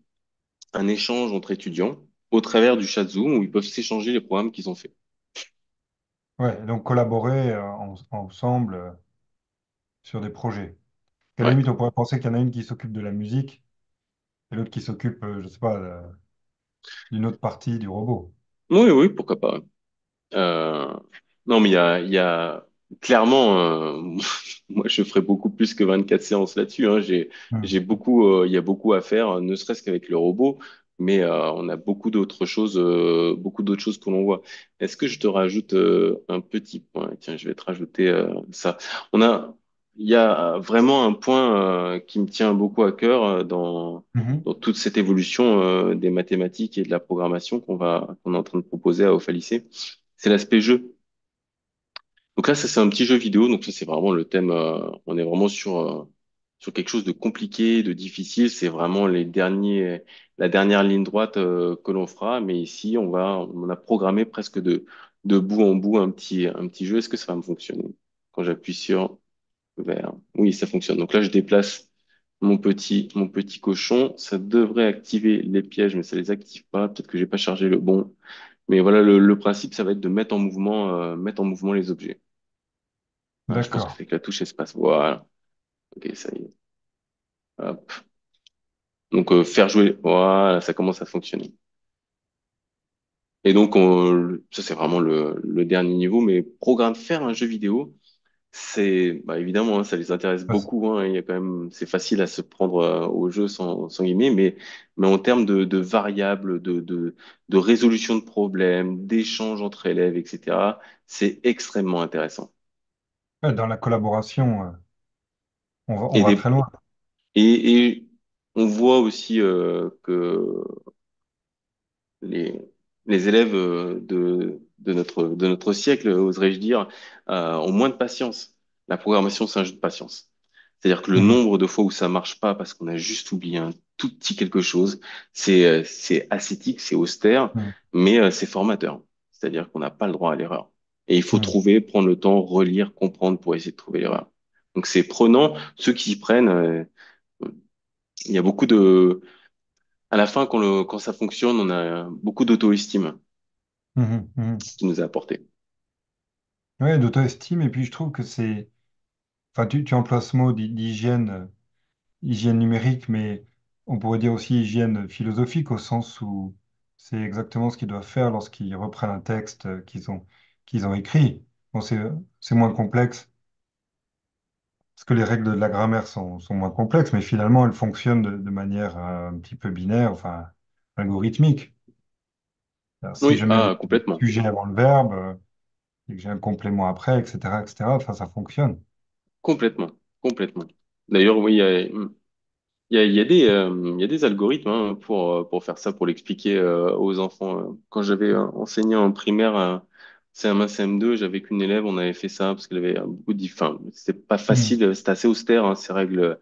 un échange entre étudiants au travers du chat Zoom où ils peuvent s'échanger les programmes qu'ils ont fait. Ouais, et donc collaborer ensemble sur des projets. À la Ouais. limite, on pourrait penser qu'il y en a une qui s'occupe de la musique et l'autre qui s'occupe, je sais pas, d'une autre partie du robot. Oui, pourquoi pas. Euh, non, mais il y a clairement, moi je ferais beaucoup plus que 24 séances là-dessus. Hein. Mhm. Il y a beaucoup à faire, ne serait-ce qu'avec le robot. mais on a beaucoup d'autres choses que l'on voit. Est-ce que je te rajoute un petit point? Tiens, je vais te rajouter ça. On a, il y a vraiment un point qui me tient beaucoup à cœur Mhm. dans toute cette évolution des mathématiques et de la programmation qu'on est en train de proposer à Alpha Lycée. C'est l'aspect jeu. Donc là, ça c'est un petit jeu vidéo. Donc ça c'est vraiment le thème. On est vraiment sur quelque chose de compliqué, de difficile. C'est vraiment la dernière ligne droite que l'on fera. Mais ici, on a programmé presque de bout en bout un petit jeu. Est-ce que ça va me fonctionner? Quand j'appuie sur vert, oui, ça fonctionne. Donc là, je déplace mon petit cochon. Ça devrait activer les pièges, mais ça les active pas. Peut-être que j'ai pas chargé le bon. Mais voilà, le principe, ça va être de mettre en mouvement les objets. Voilà, je pense que D'accord. c'est avec la touche espace. Voilà. Ok, ça y est. Hop. Donc faire jouer. Voilà, ça commence à fonctionner. Et donc ça c'est vraiment le dernier niveau. Mais faire un jeu vidéo, c'est bah, évidemment hein, ça les intéresse Ça, c'est- beaucoup. Hein, il y a quand même, c'est facile à se prendre au jeu sans guillemets, mais en termes de variables, de résolution de problèmes, d'échanges entre élèves, etc. C'est extrêmement intéressant. ouais, dans la collaboration, on Et va des très loin. et on voit aussi que les, les élèves de notre siècle, oserais-je dire, ont moins de patience. La programmation, c'est un jeu de patience. C'est-à-dire que le Mhm. nombre de fois où ça marche pas parce qu'on a juste oublié un tout petit quelque chose, c'est ascétique, c'est austère, Mhm. mais c'est formateur. C'est-à-dire qu'on n'a pas le droit à l'erreur. Et il faut Mhm. trouver, prendre le temps, relire, comprendre pour essayer de trouver l'erreur. Donc c'est prenant. Ceux qui s'y prennent, il y a beaucoup de à la fin, quand ça fonctionne, on a beaucoup d'auto-estime Mhm. Mhm. qui nous est apporté. Ouais, d'auto-estime, et puis je trouve que c'est. Enfin, tu emploies ce mot d'hygiène, hygiène numérique, mais on pourrait dire aussi hygiène philosophique au sens où c'est exactement ce qu'ils doivent faire lorsqu'ils reprennent un texte qu'ils ont écrit. Bon, c'est moins complexe, parce que les règles de la grammaire sont moins complexes, mais finalement, elles fonctionnent de manière un petit peu binaire, enfin, algorithmique. Alors, si Oui, je mets le ah, complètement, sujet avant le verbe, et que j'ai un complément après, etc., enfin, ça fonctionne. complètement, complètement. D'ailleurs, oui, il y a des algorithmes hein, pour faire ça, pour l'expliquer aux enfants. Quand j'avais enseigné en primaire, CM1, CM2, j'avais qu'une élève, on avait fait ça parce qu'elle avait beaucoup de... Enfin, c'était pas Mhm. facile, c'était assez austère, hein, ces règles.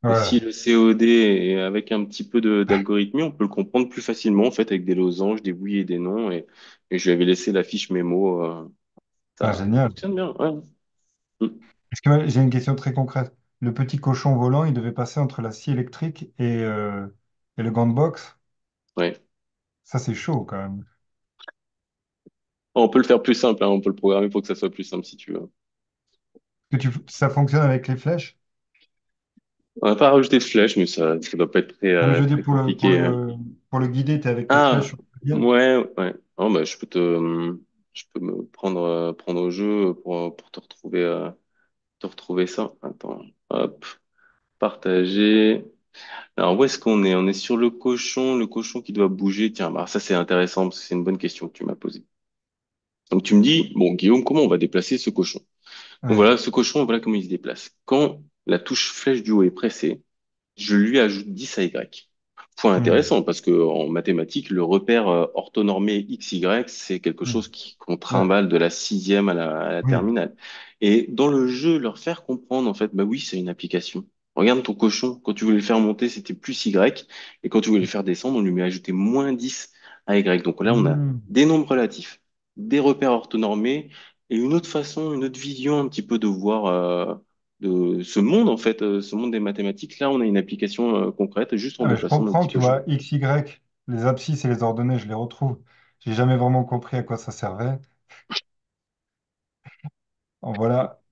Mais si Ouais. le COD est avec un petit peu d'algorithmie, on peut le comprendre plus facilement, en fait, avec des losanges, des oui et des non. Et je lui avais laissé la fiche mémo. Ah, Ça génial. fonctionne bien, ouais. Mm. Est-ce que j'ai une question très concrète? Le petit cochon volant, il devait passer entre la scie électrique et le gant de boxe. Ouais. Ça, c'est chaud quand même. On peut le faire plus simple, hein, on peut le programmer pour que ça soit plus simple si tu veux. Ça fonctionne avec les flèches? On n'a pas rajouté de flèches, mais ça doit pas être Non, mais je veux dire, très compliqué, hein. pour le guider, tu es avec tes flèches Ah, sur le clavier. ouais, ouais. Oh, bah, je peux me prendre au jeu pour te retrouver ça. Attends, hop, partager. Alors, où est-ce qu'on est? On est sur le cochon qui doit bouger. Tiens, bah, ça c'est intéressant parce que c'est une bonne question que tu m'as posée. Donc, tu me dis, bon, Guillaume, comment on va déplacer ce cochon? Donc Ouais. voilà, ce cochon, voilà comment il se déplace. Quand la touche flèche du haut est pressée, je lui ajoute 10 à Y. Point Hmm. intéressant parce que en mathématiques, le repère orthonormé XY, c'est quelque Hmm. chose qu'on Ouais. trimballe de la sixième à la Oui. terminale. Et dans le jeu, leur faire comprendre, en fait, bah oui, c'est une application. Regarde ton cochon, quand tu voulais le faire monter, c'était plus Y, et quand tu voulais le faire descendre, on lui met ajouté moins 10 à Y. Donc là, on a Hmm. des nombres relatifs, des repères orthonormés, et une autre façon, une autre vision un petit peu de voir de ce monde, en fait, ce monde des mathématiques. Là, on a une application concrète juste en Ah, mais je déplaçant notre comprends, petit tu cochon. vois, X, Y, les abscisses et les ordonnées, je les retrouve. J'ai jamais vraiment compris à quoi ça servait. Voilà,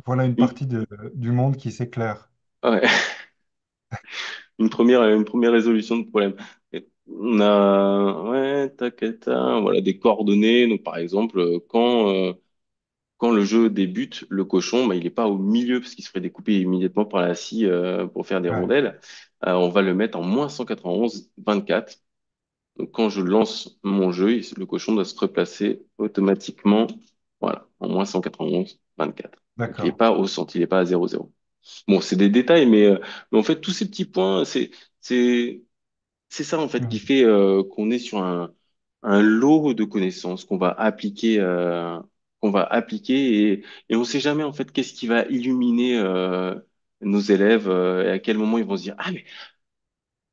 voilà une Une, partie du monde qui s'éclaire. ouais, une première résolution de problème. Et on a, ouais, tac, tac, tac, voilà, des coordonnées. Donc, par exemple, quand le jeu débute, le cochon, bah, il n'est pas au milieu parce qu'il se ferait découper immédiatement par la scie pour faire des Ouais. rondelles. On va le mettre en -191, 24. Donc, quand je lance mon jeu, le cochon doit se replacer automatiquement, voilà, en moins 191, 24. Donc, il n'est D'accord. pas au centre, il n'est pas à 0,0. Bon, c'est des détails, mais en fait, tous ces petits points, c'est, c'est ça, en fait, qui Mhm. fait qu'on est sur un lot de connaissances qu'on va appliquer et on ne sait jamais, en fait, qu'est-ce qui va illuminer nos élèves et à quel moment ils vont se dire,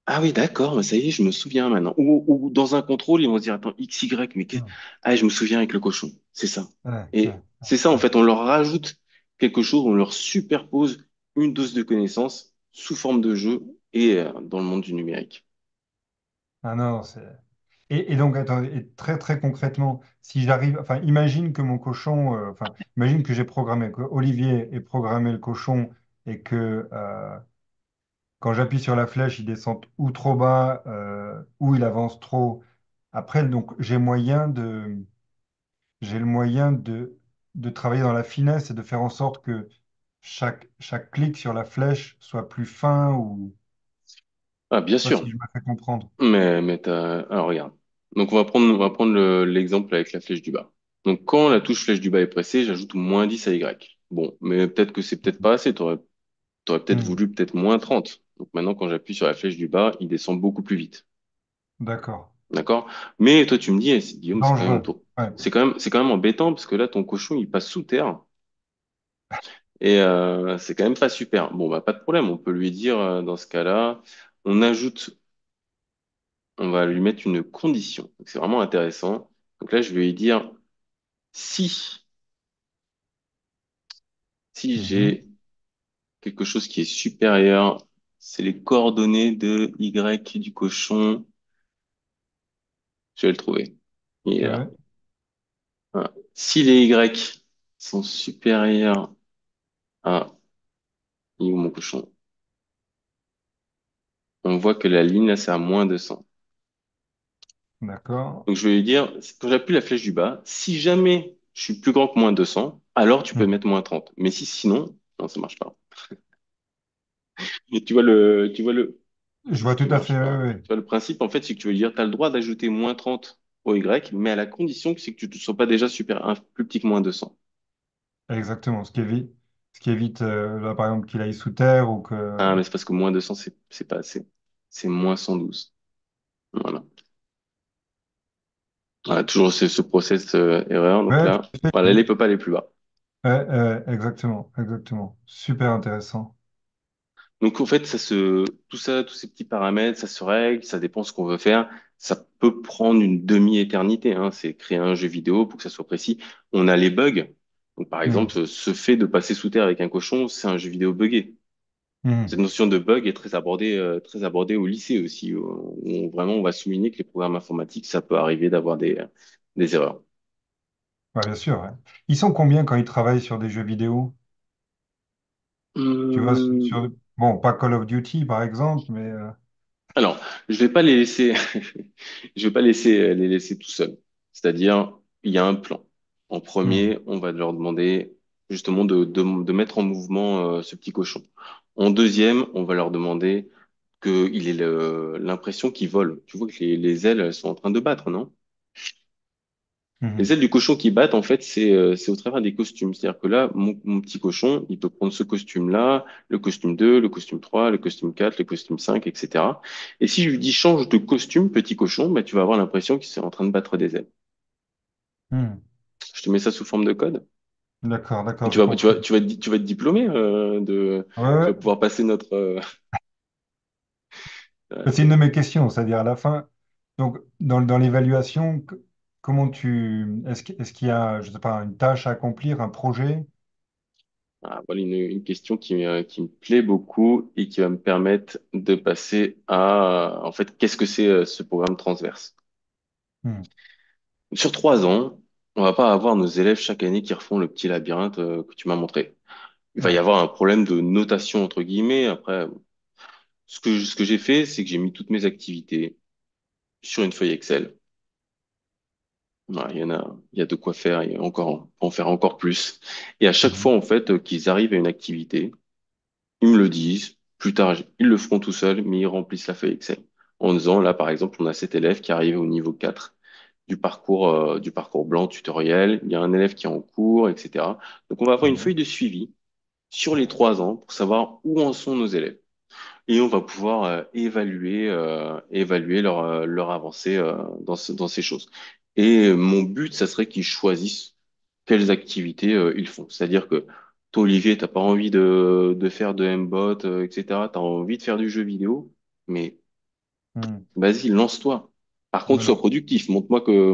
ah oui, d'accord, mais ça y est, je me souviens maintenant. Ou dans un contrôle, ils vont se dire, attends, X, Y, Mhm. ah, je me souviens avec le cochon. C'est ça. Ouais, ouais, Et c'est ça, en ouais. fait, on leur rajoute quelque chose, on leur superpose une dose de connaissances sous forme de jeu et dans le monde du numérique. Ah non, c'est... Et donc, attends, et très très concrètement, si j'arrive, enfin, imagine que mon cochon, enfin, imagine que j'ai programmé, que Olivier ait programmé le cochon et que quand j'appuie sur la flèche, il descend ou trop bas ou il avance trop. Après, donc, j'ai le moyen de travailler dans la finesse et de faire en sorte que chaque clic sur la flèche soit plus fin ou, Ah, bien je sais pas sûr. si je me fais comprendre. Alors, regarde. Donc, on va prendre l'exemple avec la flèche du bas. Donc, quand la touche flèche du bas est pressée, j'ajoute moins 10 à Y. Bon, mais peut-être que c'est peut-être pas assez. T'aurais peut-être Hmm, voulu peut-être moins 30. Donc maintenant, quand j'appuie sur la flèche du bas, il descend beaucoup plus vite. d'accord. D'accord? Mais toi, tu me dis, Guillaume, Dangereux. Ouais. c'est quand même embêtant parce que là, ton cochon, il passe sous terre et c'est quand même pas super. Bon, bah, pas de problème. On peut lui dire, dans ce cas-là, on ajoute, on va lui mettre une condition. Donc, c'est vraiment intéressant. Donc là, je vais lui dire, si, si Mhm. j'ai quelque chose qui est supérieur, c'est les coordonnées de Y du cochon, je vais le trouver. Il est là. Ouais, Voilà. Si les Y sont supérieurs à, il est où mon cochon? On voit que la ligne, là, c'est à moins 200. d'accord. Donc, je vais lui dire, quand j'appuie la flèche du bas, si jamais je suis plus grand que moins 200, alors tu peux Mhm. mettre moins 30. Mais si sinon, non, ça marche pas. Et Je vois tout ça à fait. marche Ouais, pas. ouais. Tu vois, le principe, en fait, c'est que tu veux dire, tu as le droit d'ajouter moins 30 au Y, mais à la condition que c'est que tu ne sois pas déjà plus petit que moins 200. Exactement. Ce qui évite là, par exemple, qu'il aille sous terre ou que. Ah, mais c'est parce que moins 200, c'est pas assez. C'est moins 112. Voilà. Voilà, toujours ce process erreur. Donc Ouais, là, tout à voilà, fait. elle ne peut pas aller plus bas. Ouais, exactement, exactement. Super intéressant. Donc en fait, tout ça, tous ces petits paramètres, ça se règle, ça dépend ce qu'on veut faire. Ça peut prendre une demi-éternité, hein. C'est créer un jeu vidéo pour que ça soit précis. On a les bugs. Donc par Mhm. exemple, ce fait de passer sous terre avec un cochon, c'est un jeu vidéo buggé. Cette Mhm. notion de bug est très abordée au lycée aussi, où vraiment on va souligner que les programmes informatiques, ça peut arriver d'avoir des erreurs. Ouais, bien sûr. Ouais. Ils sont combien quand ils travaillent sur des jeux vidéo? Tu vois, Hum, bon, pas Call of Duty par exemple, mais Alors, je vais pas les laisser, je vais pas laisser les laisser tout seuls. C'est-à-dire, il y a un plan. En mhm. premier, on va leur demander justement de mettre en mouvement ce petit cochon. En deuxième, on va leur demander qu'il ait l'impression qu'il vole. Tu vois que les ailes, elles sont en train de battre, non? Les Mhm. ailes du cochon qui battent, en fait, c'est au travers des costumes. C'est-à-dire que là, mon petit cochon, il peut prendre ce costume-là, le costume 2, le costume 3, le costume 4, le costume 5, etc. Et si je lui dis change de costume, petit cochon, bah, tu vas avoir l'impression qu'il est en train de battre des ailes. Mhm. Je te mets ça sous forme de code. D'accord, Et d'accord, j'ai compris. tu vas être diplômé Ouais, tu ouais. vas pouvoir passer notre. C'est une de mes questions, c'est-à-dire à la fin, donc dans l'évaluation, est-ce qu'il y a, je sais pas, une tâche à accomplir, un projet? Voilà une question qui me plaît beaucoup et qui va me permettre de passer en fait, qu'est-ce que c'est ce programme transverse? Mhm. Sur 3 ans, on va pas avoir nos élèves chaque année qui refont le petit labyrinthe que tu m'as montré. Il va y Ouais. avoir un problème de notation entre guillemets. Après, ce que j'ai fait, c'est que j'ai mis toutes mes activités sur une feuille Excel. Voilà, il y a de quoi faire, il y a encore, on peut en faire encore plus. Et à chaque Mhm. fois, en fait, qu'ils arrivent à une activité, ils me le disent. Plus tard, ils le feront tout seuls, mais ils remplissent la feuille Excel. en disant, là, par exemple, on a cet élève qui arrive au niveau 4 du parcours blanc tutoriel. Il y a un élève qui est en cours, etc. Donc, on va avoir une Mhm. feuille de suivi sur les 3 ans pour savoir où en sont nos élèves. Et on va pouvoir évaluer leur avancée dans ces choses. Et mon but, ça serait qu'ils choisissent quelles activités ils font. C'est-à-dire que toi, Olivier, t'as pas envie de faire de M-bot, etc. T'as envie de faire du jeu vidéo, mais Mhm. vas-y, lance-toi. Par contre, Mais sois non. productif.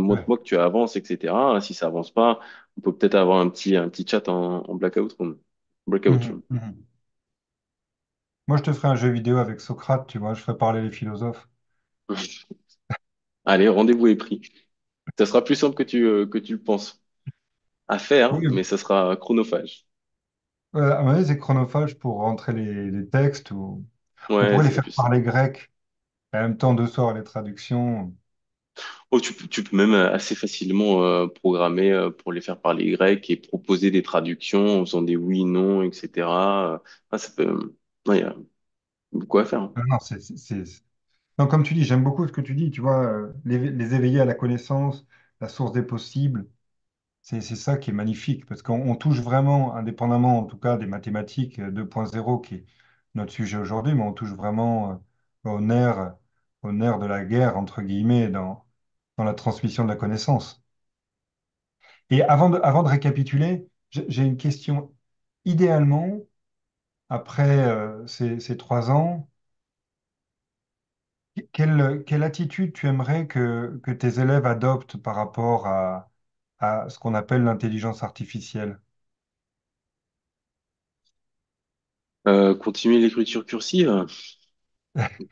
Ouais. Montre-moi que tu avances, etc. Si ça avance pas, on peut peut-être avoir un petit chat en blackout room. Breakout Mhm. room. Mhm. Moi, je te ferai un jeu vidéo avec Socrate, tu vois, je ferai parler les philosophes. Allez, rendez-vous est pris. Ça sera plus simple que tu le penses à faire, Oui, mais ça sera chronophage. à mon avis, c'est chronophage pour rentrer les textes ou on Ouais, pourrait les c'est faire plus ça. parler grec et en même temps de soir les traductions. Oh, tu peux même assez facilement programmer pour les faire parler grec et proposer des traductions en faisant des oui, non, etc. Ça peut... ouais, il y a beaucoup à faire, hein. Non, non, non, comme tu dis, j'aime beaucoup ce que tu dis, tu vois, les éveiller à la connaissance, la source des possibles, c'est ça qui est magnifique, parce qu'on touche vraiment, indépendamment en tout cas des mathématiques 2.0 qui est notre sujet aujourd'hui, mais on touche vraiment au nerf, au nerf de la guerre, entre guillemets, dans la transmission de la connaissance. Et avant de récapituler, j'ai une question. Idéalement, après ces 3 ans, quelle attitude tu aimerais que tes élèves adoptent par rapport à ce qu'on appelle l'intelligence artificielle? Continuer l'écriture cursive,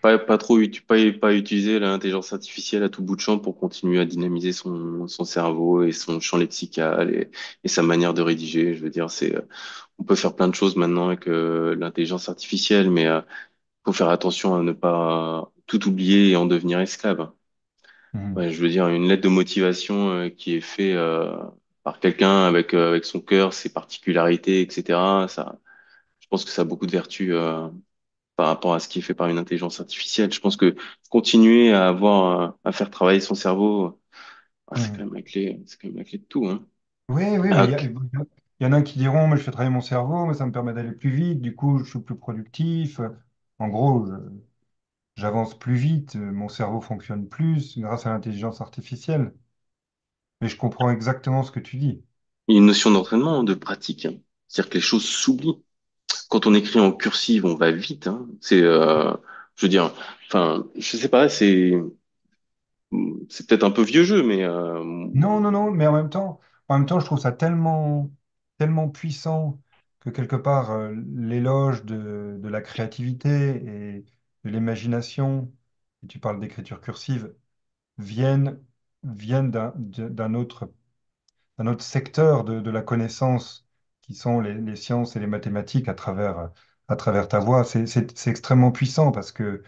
pas utiliser l'intelligence artificielle à tout bout de champ pour continuer à dynamiser son cerveau et son champ lexical et sa manière de rédiger. Je veux dire, on peut faire plein de choses maintenant avec l'intelligence artificielle, mais faut faire attention à ne pas tout oublier et en devenir esclave. Mhm. Ouais, je veux dire, une lettre de motivation qui est faite par quelqu'un avec son cœur, ses particularités, etc. Ça, je pense que ça a beaucoup de vertus par rapport à ce qui est fait par une intelligence artificielle. Je pense que continuer à avoir à faire travailler son cerveau, c'est Mhm. quand même c'est quand même la clé de tout, hein. Oui, oui, mais Ah, il y en a qui diront, mais je fais travailler mon cerveau, mais ça me permet d'aller plus vite, du coup, je suis plus productif. En gros, j'avance plus vite, mon cerveau fonctionne plus grâce à l'intelligence artificielle. Mais je comprends exactement ce que tu dis. il y a une notion d'entraînement, hein, de pratique, hein. C'est-à-dire que les choses s'oublient. Quand on écrit en cursive, on va vite, hein. Je veux dire, enfin, je sais pas, c'est peut-être un peu vieux jeu, mais Non, non, non, mais en même temps, je trouve ça tellement puissant que quelque part, l'éloge de la créativité et de l'imagination, et tu parles d'écriture cursive, viennent, viennent d'un autre secteur de la connaissance qui sont les sciences et les mathématiques à travers ta voix. C'est extrêmement puissant parce que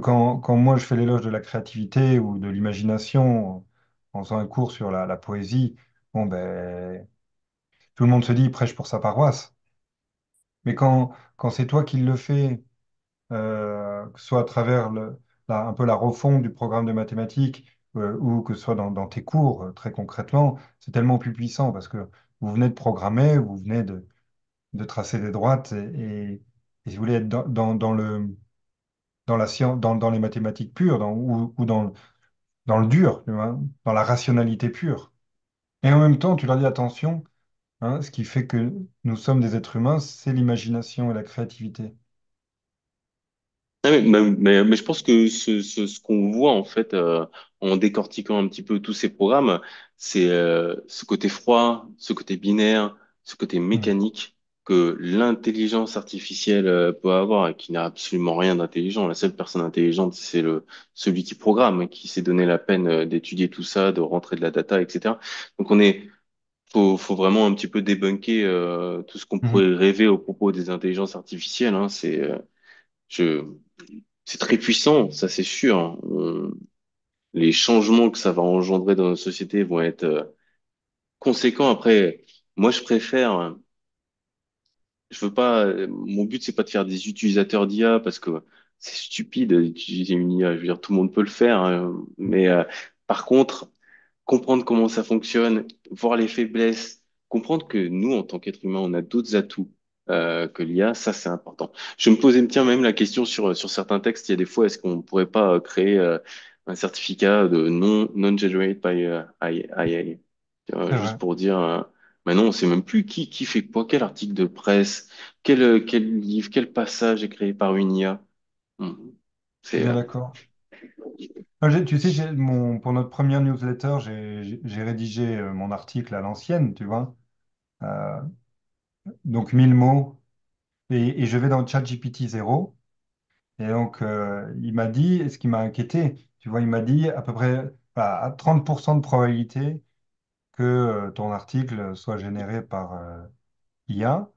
quand moi je fais l'éloge de la créativité ou de l'imagination en faisant un cours sur la poésie, bon ben tout le monde se dit il prêche pour sa paroisse. Mais quand c'est toi qui le fais, que ce soit à travers un peu la refonte du programme de mathématiques ou que ce soit dans tes cours, très concrètement, c'est tellement plus puissant parce que vous venez de programmer, vous venez de tracer des droites et si vous voulez être dans la science, dans les mathématiques pures ou dans le dur, tu vois, dans la rationalité pure. Et en même temps, tu leur dis attention, hein, ce qui fait que nous sommes des êtres humains, c'est l'imagination et la créativité. ah mais je pense que ce qu'on voit en fait en décortiquant un petit peu tous ces programmes, c'est ce côté froid, ce côté binaire, ce côté Mhm. mécanique que l'intelligence artificielle peut avoir et qui n'a absolument rien d'intelligent. La seule personne intelligente, c'est celui qui programme, qui s'est donné la peine d'étudier tout ça, de rentrer de la data, etc. Donc faut vraiment un petit peu débunker tout ce qu'on Mhm. pourrait rêver au propos des intelligences artificielles, hein. Je c'est très puissant, ça c'est sûr, hein. Les changements que ça va engendrer dans notre société vont être conséquents. Après, moi je préfère, je veux pas, mon but c'est pas de faire des utilisateurs d'IA parce que c'est stupide d'utiliser une IA. Je veux dire, tout le monde peut le faire, hein. Mais par contre, comprendre comment ça fonctionne, voir les faiblesses, comprendre que nous, en tant qu'êtres humains, on a d'autres atouts que l'IA, ça c'est important. Je me posais, tiens, même la question sur certains textes, il y a des fois, est-ce qu'on pourrait pas créer un certificat de non-generated by IA, C'est juste vrai. pour dire, maintenant, on sait même plus qui fait quoi, quel article de presse, quel livre, quel passage est créé par une IA. Hmm. Je suis C'est bien d'accord. Tu sais, pour notre première newsletter, j'ai rédigé mon article à l'ancienne, tu vois. Euh, donc 1000 mots. Et je vais dans ChatGPT 0. Et donc, il m'a dit, et ce qui m'a inquiété, tu vois, il m'a dit à peu près à 30% de probabilité que ton article soit généré par IA.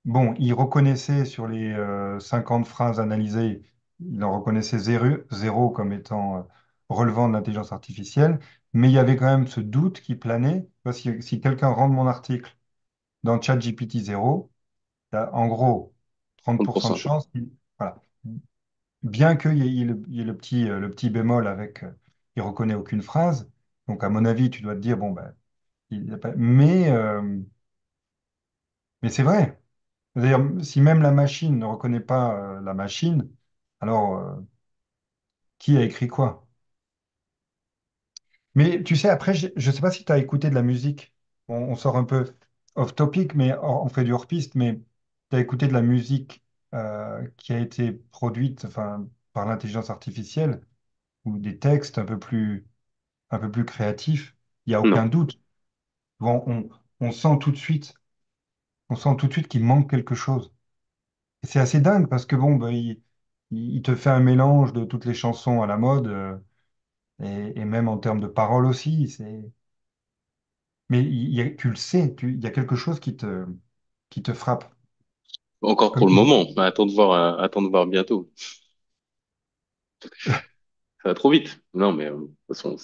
Bon, il reconnaissait sur les 50 phrases analysées, il en reconnaissait zéro comme étant relevant de l'intelligence artificielle, mais il y avait quand même ce doute qui planait. Parce que si quelqu'un rentre mon article dans ChatGPT 0, en gros, 30% de 30%, quoi. chance, voilà. Bien il y ait le petit bémol avec il reconnaît aucune phrase. Donc, à mon avis, tu dois te dire, bon, ben, il y a pas... mais c'est vrai. C'est-à-dire, si même la machine ne reconnaît pas la machine, alors qui a écrit quoi? Mais tu sais, après, je ne sais pas si tu as écouté de la musique. On sort un peu off-topic, mais on fait du hors-piste, mais tu as écouté de la musique qui a été produite enfin, par l'intelligence artificielle ou des textes un peu plus créatifs. Il n'y a aucun Non. doute. Bon, on sent tout de suite, on sent tout de suite qu'il manque quelque chose. Et c'est assez dingue parce que bon, bah, il te fait un mélange de toutes les chansons à la mode et même en termes de paroles aussi. Mais tu le sais, il y a quelque chose qui te frappe. Encore Comme pour le tu moment. Bah, attends de voir bientôt. Ça va trop vite. Non, mais de toute façon,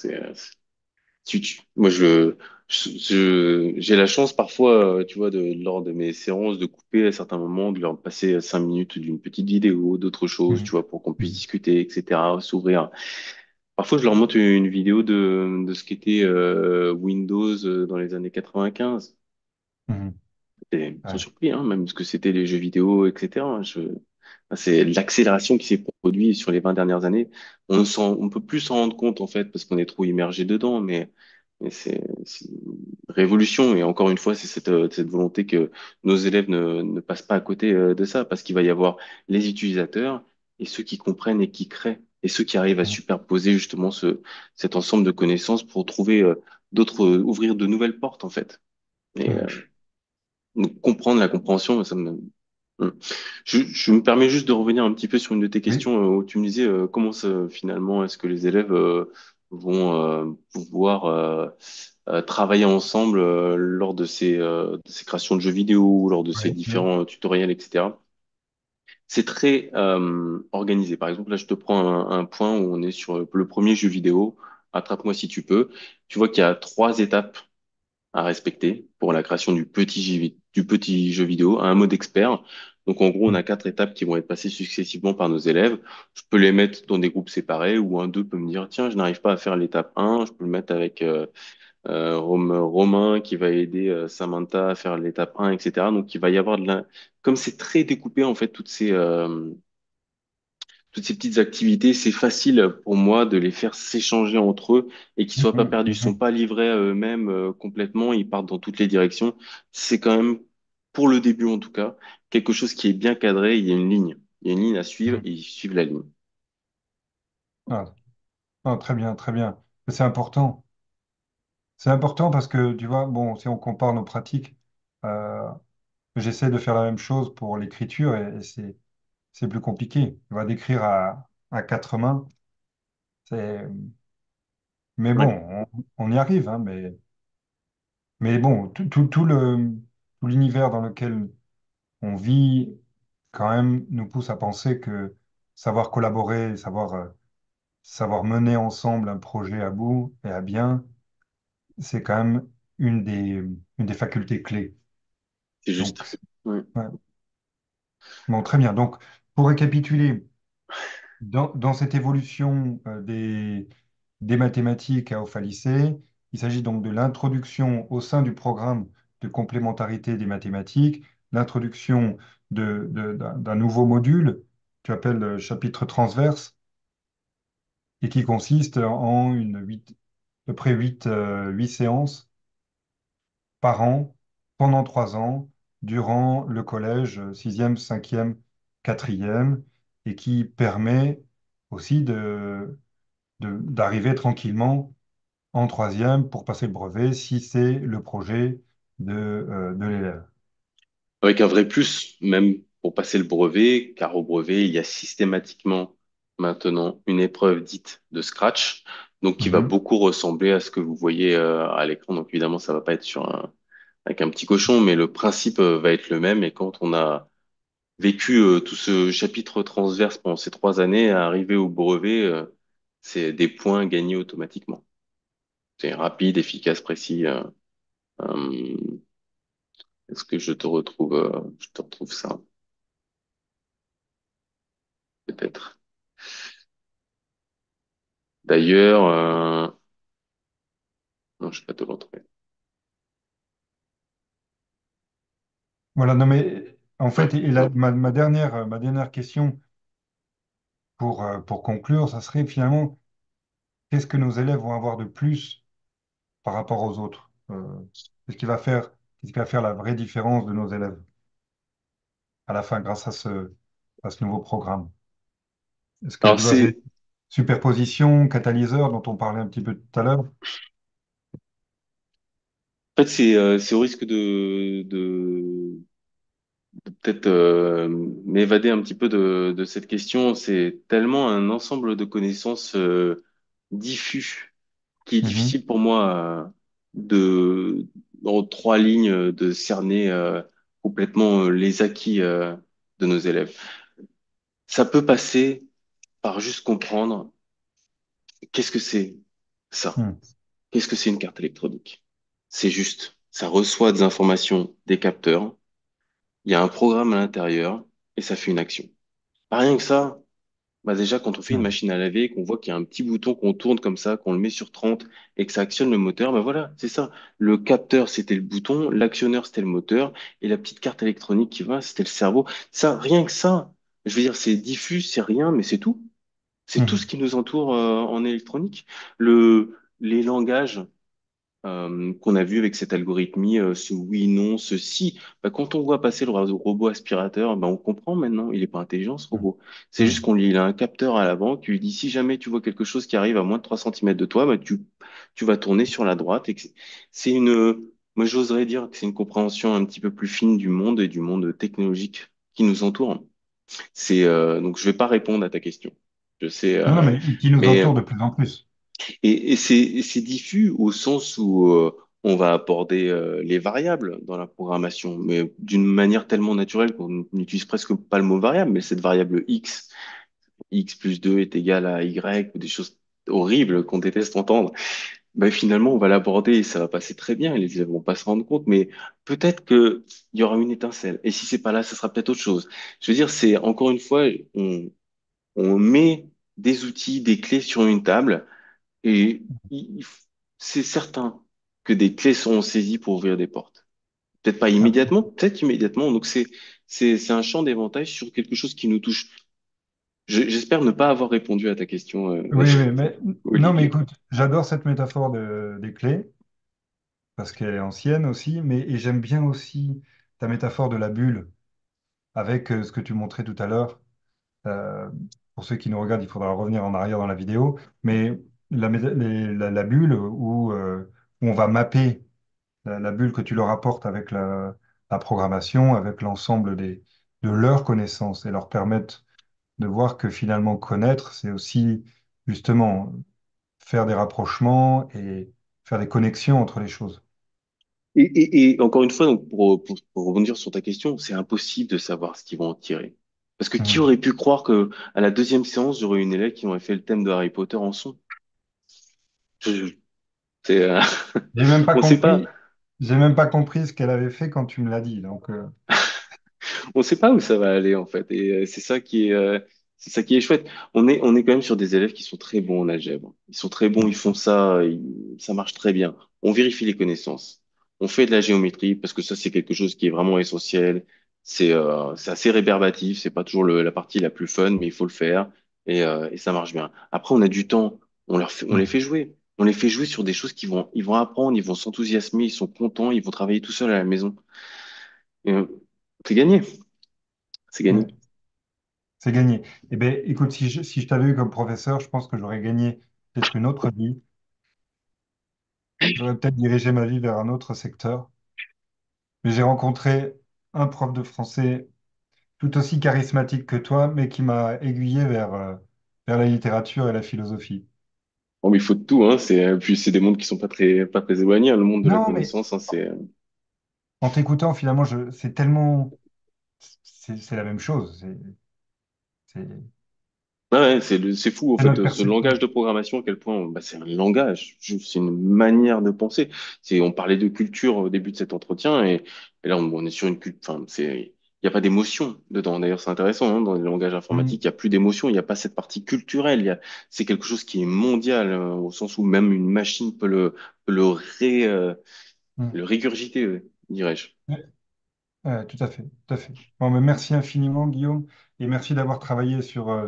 moi, j'ai la chance parfois, tu vois, lors de mes séances, de couper à certains moments, de leur passer 5 minutes d'une petite vidéo, d'autres choses, tu Mhm. vois, pour qu'on puisse Mhm. discuter, etc., s'ouvrir. Parfois, je leur montre une vidéo de ce qu'était Windows dans les années 95. Mhm. Et ils sont Ouais. surpris, hein, même ce que c'était les jeux vidéo, etc. C'est l'accélération qui s'est produite sur les 20 dernières années. On peut plus s'en rendre compte, en fait, parce qu'on est trop immergé dedans, mais c'est une révolution. Et encore une fois, c'est cette volonté que nos élèves ne passent pas à côté de ça, parce qu'il va y avoir les utilisateurs et ceux qui comprennent et qui créent, et ceux qui arrivent à Mhm. superposer justement cet ensemble de connaissances pour trouver ouvrir de nouvelles portes, en fait. Et Mhm. donc, comprendre la compréhension, ça me... Hmm. Je me permets juste de revenir un petit peu sur une de tes Oui. questions où tu me disais comment finalement est-ce que les élèves vont pouvoir travailler ensemble lors de ces créations de jeux vidéo ou lors de ces Oui. Oui. différents tutoriels, etc. C'est très organisé. Par exemple, là, je te prends un point où on est sur le premier jeu vidéo. Attrape-moi si tu peux. Tu vois qu'il y a 3 étapes à respecter pour la création du petit jeu vidéo, un mode expert. Donc, en gros, on Mhm. a 4 étapes qui vont être passées successivement par nos élèves. Je peux les mettre dans des groupes séparés ou un d'eux peut me dire, tiens, je n'arrive pas à faire l'étape 1. Je peux le mettre avec Romain qui va aider Samantha à faire l'étape 1, etc. Donc, il va y avoir comme c'est très découpé, en fait, toutes ces petites activités, c'est facile pour moi de les faire s'échanger entre eux et qu'ils soient pas Mhm. perdus, ils sont Mhm. pas livrés à eux-mêmes complètement, ils partent dans toutes les directions. C'est quand même, pour le début en tout cas, quelque chose qui est bien cadré. Il y a une ligne, il y a une ligne à suivre Mhm. et ils suivent la ligne. Ah, ah, très bien, très bien. C'est important. C'est important parce que, tu vois, bon, si on compare nos pratiques, euh, j'essaie de faire la même chose pour l'écriture et c'est plus compliqué. Tu vois, d'écrire à quatre mains, c'est... Mais Ouais. bon, on y arrive, hein, mais bon, tout l'univers dans lequel on vit, quand même, nous pousse à penser que savoir collaborer, savoir mener ensemble un projet à bout et à bien, c'est quand même une des facultés clés. C'est Donc, juste. Ouais. ouais. Bon, très bien. Donc, pour récapituler, Dans cette évolution des mathématiques à Alpha Lycée, il s'agit donc de l'introduction au sein du programme de complémentarité des mathématiques, l'introduction d'un nouveau module, tu appelles chapitre transverse, et qui consiste en à peu près huit séances par an pendant 3 ans durant le collège, sixième, cinquième, quatrième, et qui permet aussi d'arriver tranquillement en troisième pour passer le brevet si c'est le projet de l'élève. Avec un vrai plus, même pour passer le brevet, car au brevet, il y a systématiquement maintenant une épreuve dite de scratch, donc qui va Mhm. beaucoup ressembler à ce que vous voyez à l'écran. Donc évidemment, ça va pas être avec un petit cochon, mais le principe va être le même. Et quand on a vécu tout ce chapitre transverse pendant ces 3 années, à arriver au brevet, c'est des points gagnés automatiquement. C'est rapide, efficace, précis. Euh, Est-ce que je te retrouve ça, peut-être. D'ailleurs, non, je vais pas te le retrouver. Voilà, non mais en Ouais. fait, ma dernière question pour conclure, ça serait finalement, qu'est-ce que nos élèves vont avoir de plus par rapport aux autres? Qu'est-ce qui va faire la vraie différence de nos élèves à la fin grâce à ce nouveau programme? Est-ce que Alors doivent être c'est, superposition, catalyseur dont on parlait un petit peu tout à l'heure? en fait, c'est au risque de peut-être m'évader un petit peu de cette question. C'est tellement un ensemble de connaissances diffus qui est Mhm, difficile pour moi en 3 lignes de cerner complètement les acquis de nos élèves. Ça peut passer par juste comprendre qu'est-ce que c'est ça. mhm, Qu'est-ce que c'est une carte électronique? C'est juste, ça reçoit des informations des capteurs, il y a un programme à l'intérieur et ça fait une action. Pas rien que ça, bah déjà quand on fait une mhm, machine à laver, qu'on voit qu'il y a un petit bouton qu'on tourne comme ça, qu'on le met sur 30 et que ça actionne le moteur, bah voilà, c'est ça. Le capteur, c'était le bouton, l'actionneur, c'était le moteur et la petite carte électronique qui va, c'était le cerveau. Ça, rien que ça, je veux dire, c'est diffus, c'est rien, mais c'est tout. C'est tout ce mhm, qui nous entoure en électronique. Les langages qu'on a vu avec cette algorithmie, ce oui, non, ce si. Bah, quand on voit passer le robot aspirateur, bah, on comprend maintenant, il n'est pas intelligent ce robot. C'est juste mhm, il a un capteur à l'avant qui lui dit si jamais tu vois quelque chose qui arrive à moins de 3 centimètres de toi, bah, tu vas tourner sur la droite. C'est moi j'oserais dire que c'est une compréhension un petit peu plus fine du monde et du monde technologique qui nous entoure. Donc je vais pas répondre à ta question. Je sais, non, non, mais qui nous mais entoure de plus en plus. c'est diffus au sens où on va aborder les variables dans la programmation, mais d'une manière tellement naturelle qu'on n'utilise presque pas le mot variable, mais cette variable x plus 2 est égal à y, ou des choses horribles qu'on déteste entendre, ben finalement on va l'aborder et ça va passer très bien et les élèves vont pas se rendre compte, mais peut-être que il y aura une étincelle. Et si c'est pas là, ça sera peut-être autre chose. Je veux dire, c'est encore une fois, on met des outils, des clés sur une table et c'est certain que des clés seront saisies pour ouvrir des portes. Peut-être pas Ah, immédiatement, peut-être immédiatement. Donc c'est un champ d'éventail sur quelque chose qui nous touche. J'espère ne pas avoir répondu à ta question, oui, oui, mais non, mais Olivier. écoute, j'adore cette métaphore des clés parce qu'elle est ancienne aussi, mais et j'aime bien aussi ta métaphore de la bulle avec ce que tu montrais tout à l'heure. Euh, pour ceux qui nous regardent, il faudra revenir en arrière dans la vidéo, mais la bulle où on va mapper la bulle que tu leur apportes avec la programmation, avec l'ensemble de leurs connaissances et leur permettre de voir que finalement connaître, c'est aussi justement faire des rapprochements et faire des connexions entre les choses. Et encore une fois, donc pour rebondir sur ta question, c'est impossible de savoir ce qu'ils vont en tirer. Parce que qui Mhm. aurait pu croire que à la deuxième séance, j'aurais une élève qui aurait fait le thème de Harry Potter en son? Je- C'est, J'ai même pas on sait pas. compris, j'ai même pas compris ce qu'elle avait fait quand tu me l'as dit. Donc, On sait pas où ça va aller en fait, et c'est ça qui est. C'est ça qui est chouette. On est quand même sur des élèves qui sont très bons en algèbre. Ils sont très bons, ils font ça, ça marche très bien. On vérifie les connaissances. On fait de la géométrie parce que ça, c'est quelque chose qui est vraiment essentiel. C'est assez rébarbatif. C'est pas toujours la partie la plus fun, mais il faut le faire et ça marche bien. Après, on a du temps. On les Mm. fait jouer. On les fait jouer sur des choses ils vont apprendre, ils vont s'enthousiasmer, ils sont contents, ils vont travailler tout seuls à la maison. Et, c'est gagné. C'est gagné. Ouais, c'est gagné. Eh bien, écoute, si je t'avais eu comme professeur, je pense que j'aurais gagné peut-être une autre vie. J'aurais peut-être dirigé ma vie vers un autre secteur. Mais j'ai rencontré un prof de français tout aussi charismatique que toi, mais qui m'a aiguillé vers la littérature et la philosophie. Bon, mais il faut de tout, hein. Puis c'est des mondes qui sont pas très éloignés, hein. Le monde de la Non, mais connaissance, hein, en t'écoutant, finalement, c'est tellement... C'est la même chose. C'est ouais, ouais, c'est fou, en c'est fait, notre ce langage perception. de programmation, à quel point, bah, c'est un langage, c'est une manière de penser. On parlait de culture au début de cet entretien, et là, on est sur une culture, enfin, il n'y a pas d'émotion dedans. D'ailleurs, c'est intéressant, hein, dans les langages Mm, informatiques, il n'y a plus d'émotion, il n'y a pas cette partie culturelle. C'est quelque chose qui est mondial, au sens où même une machine peut mm. le régurgiter, dirais-je. Tout à fait, tout à fait. Bon, mais merci infiniment, Guillaume, et merci d'avoir travaillé sur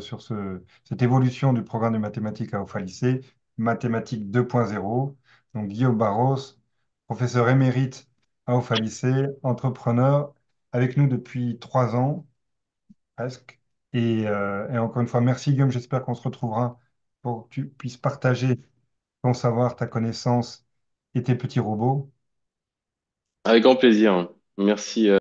cette évolution du programme de mathématiques à Alpha Lycée, mathématiques 2.0. Donc, Guillaume Barros, professeur émérite à Alpha Lycée, entrepreneur, avec nous depuis 3 ans, presque. Et encore une fois, merci, Guillaume. J'espère qu'on se retrouvera pour que tu puisses partager ton savoir, ta connaissance et tes petits robots. Avec grand plaisir, hein. Merci.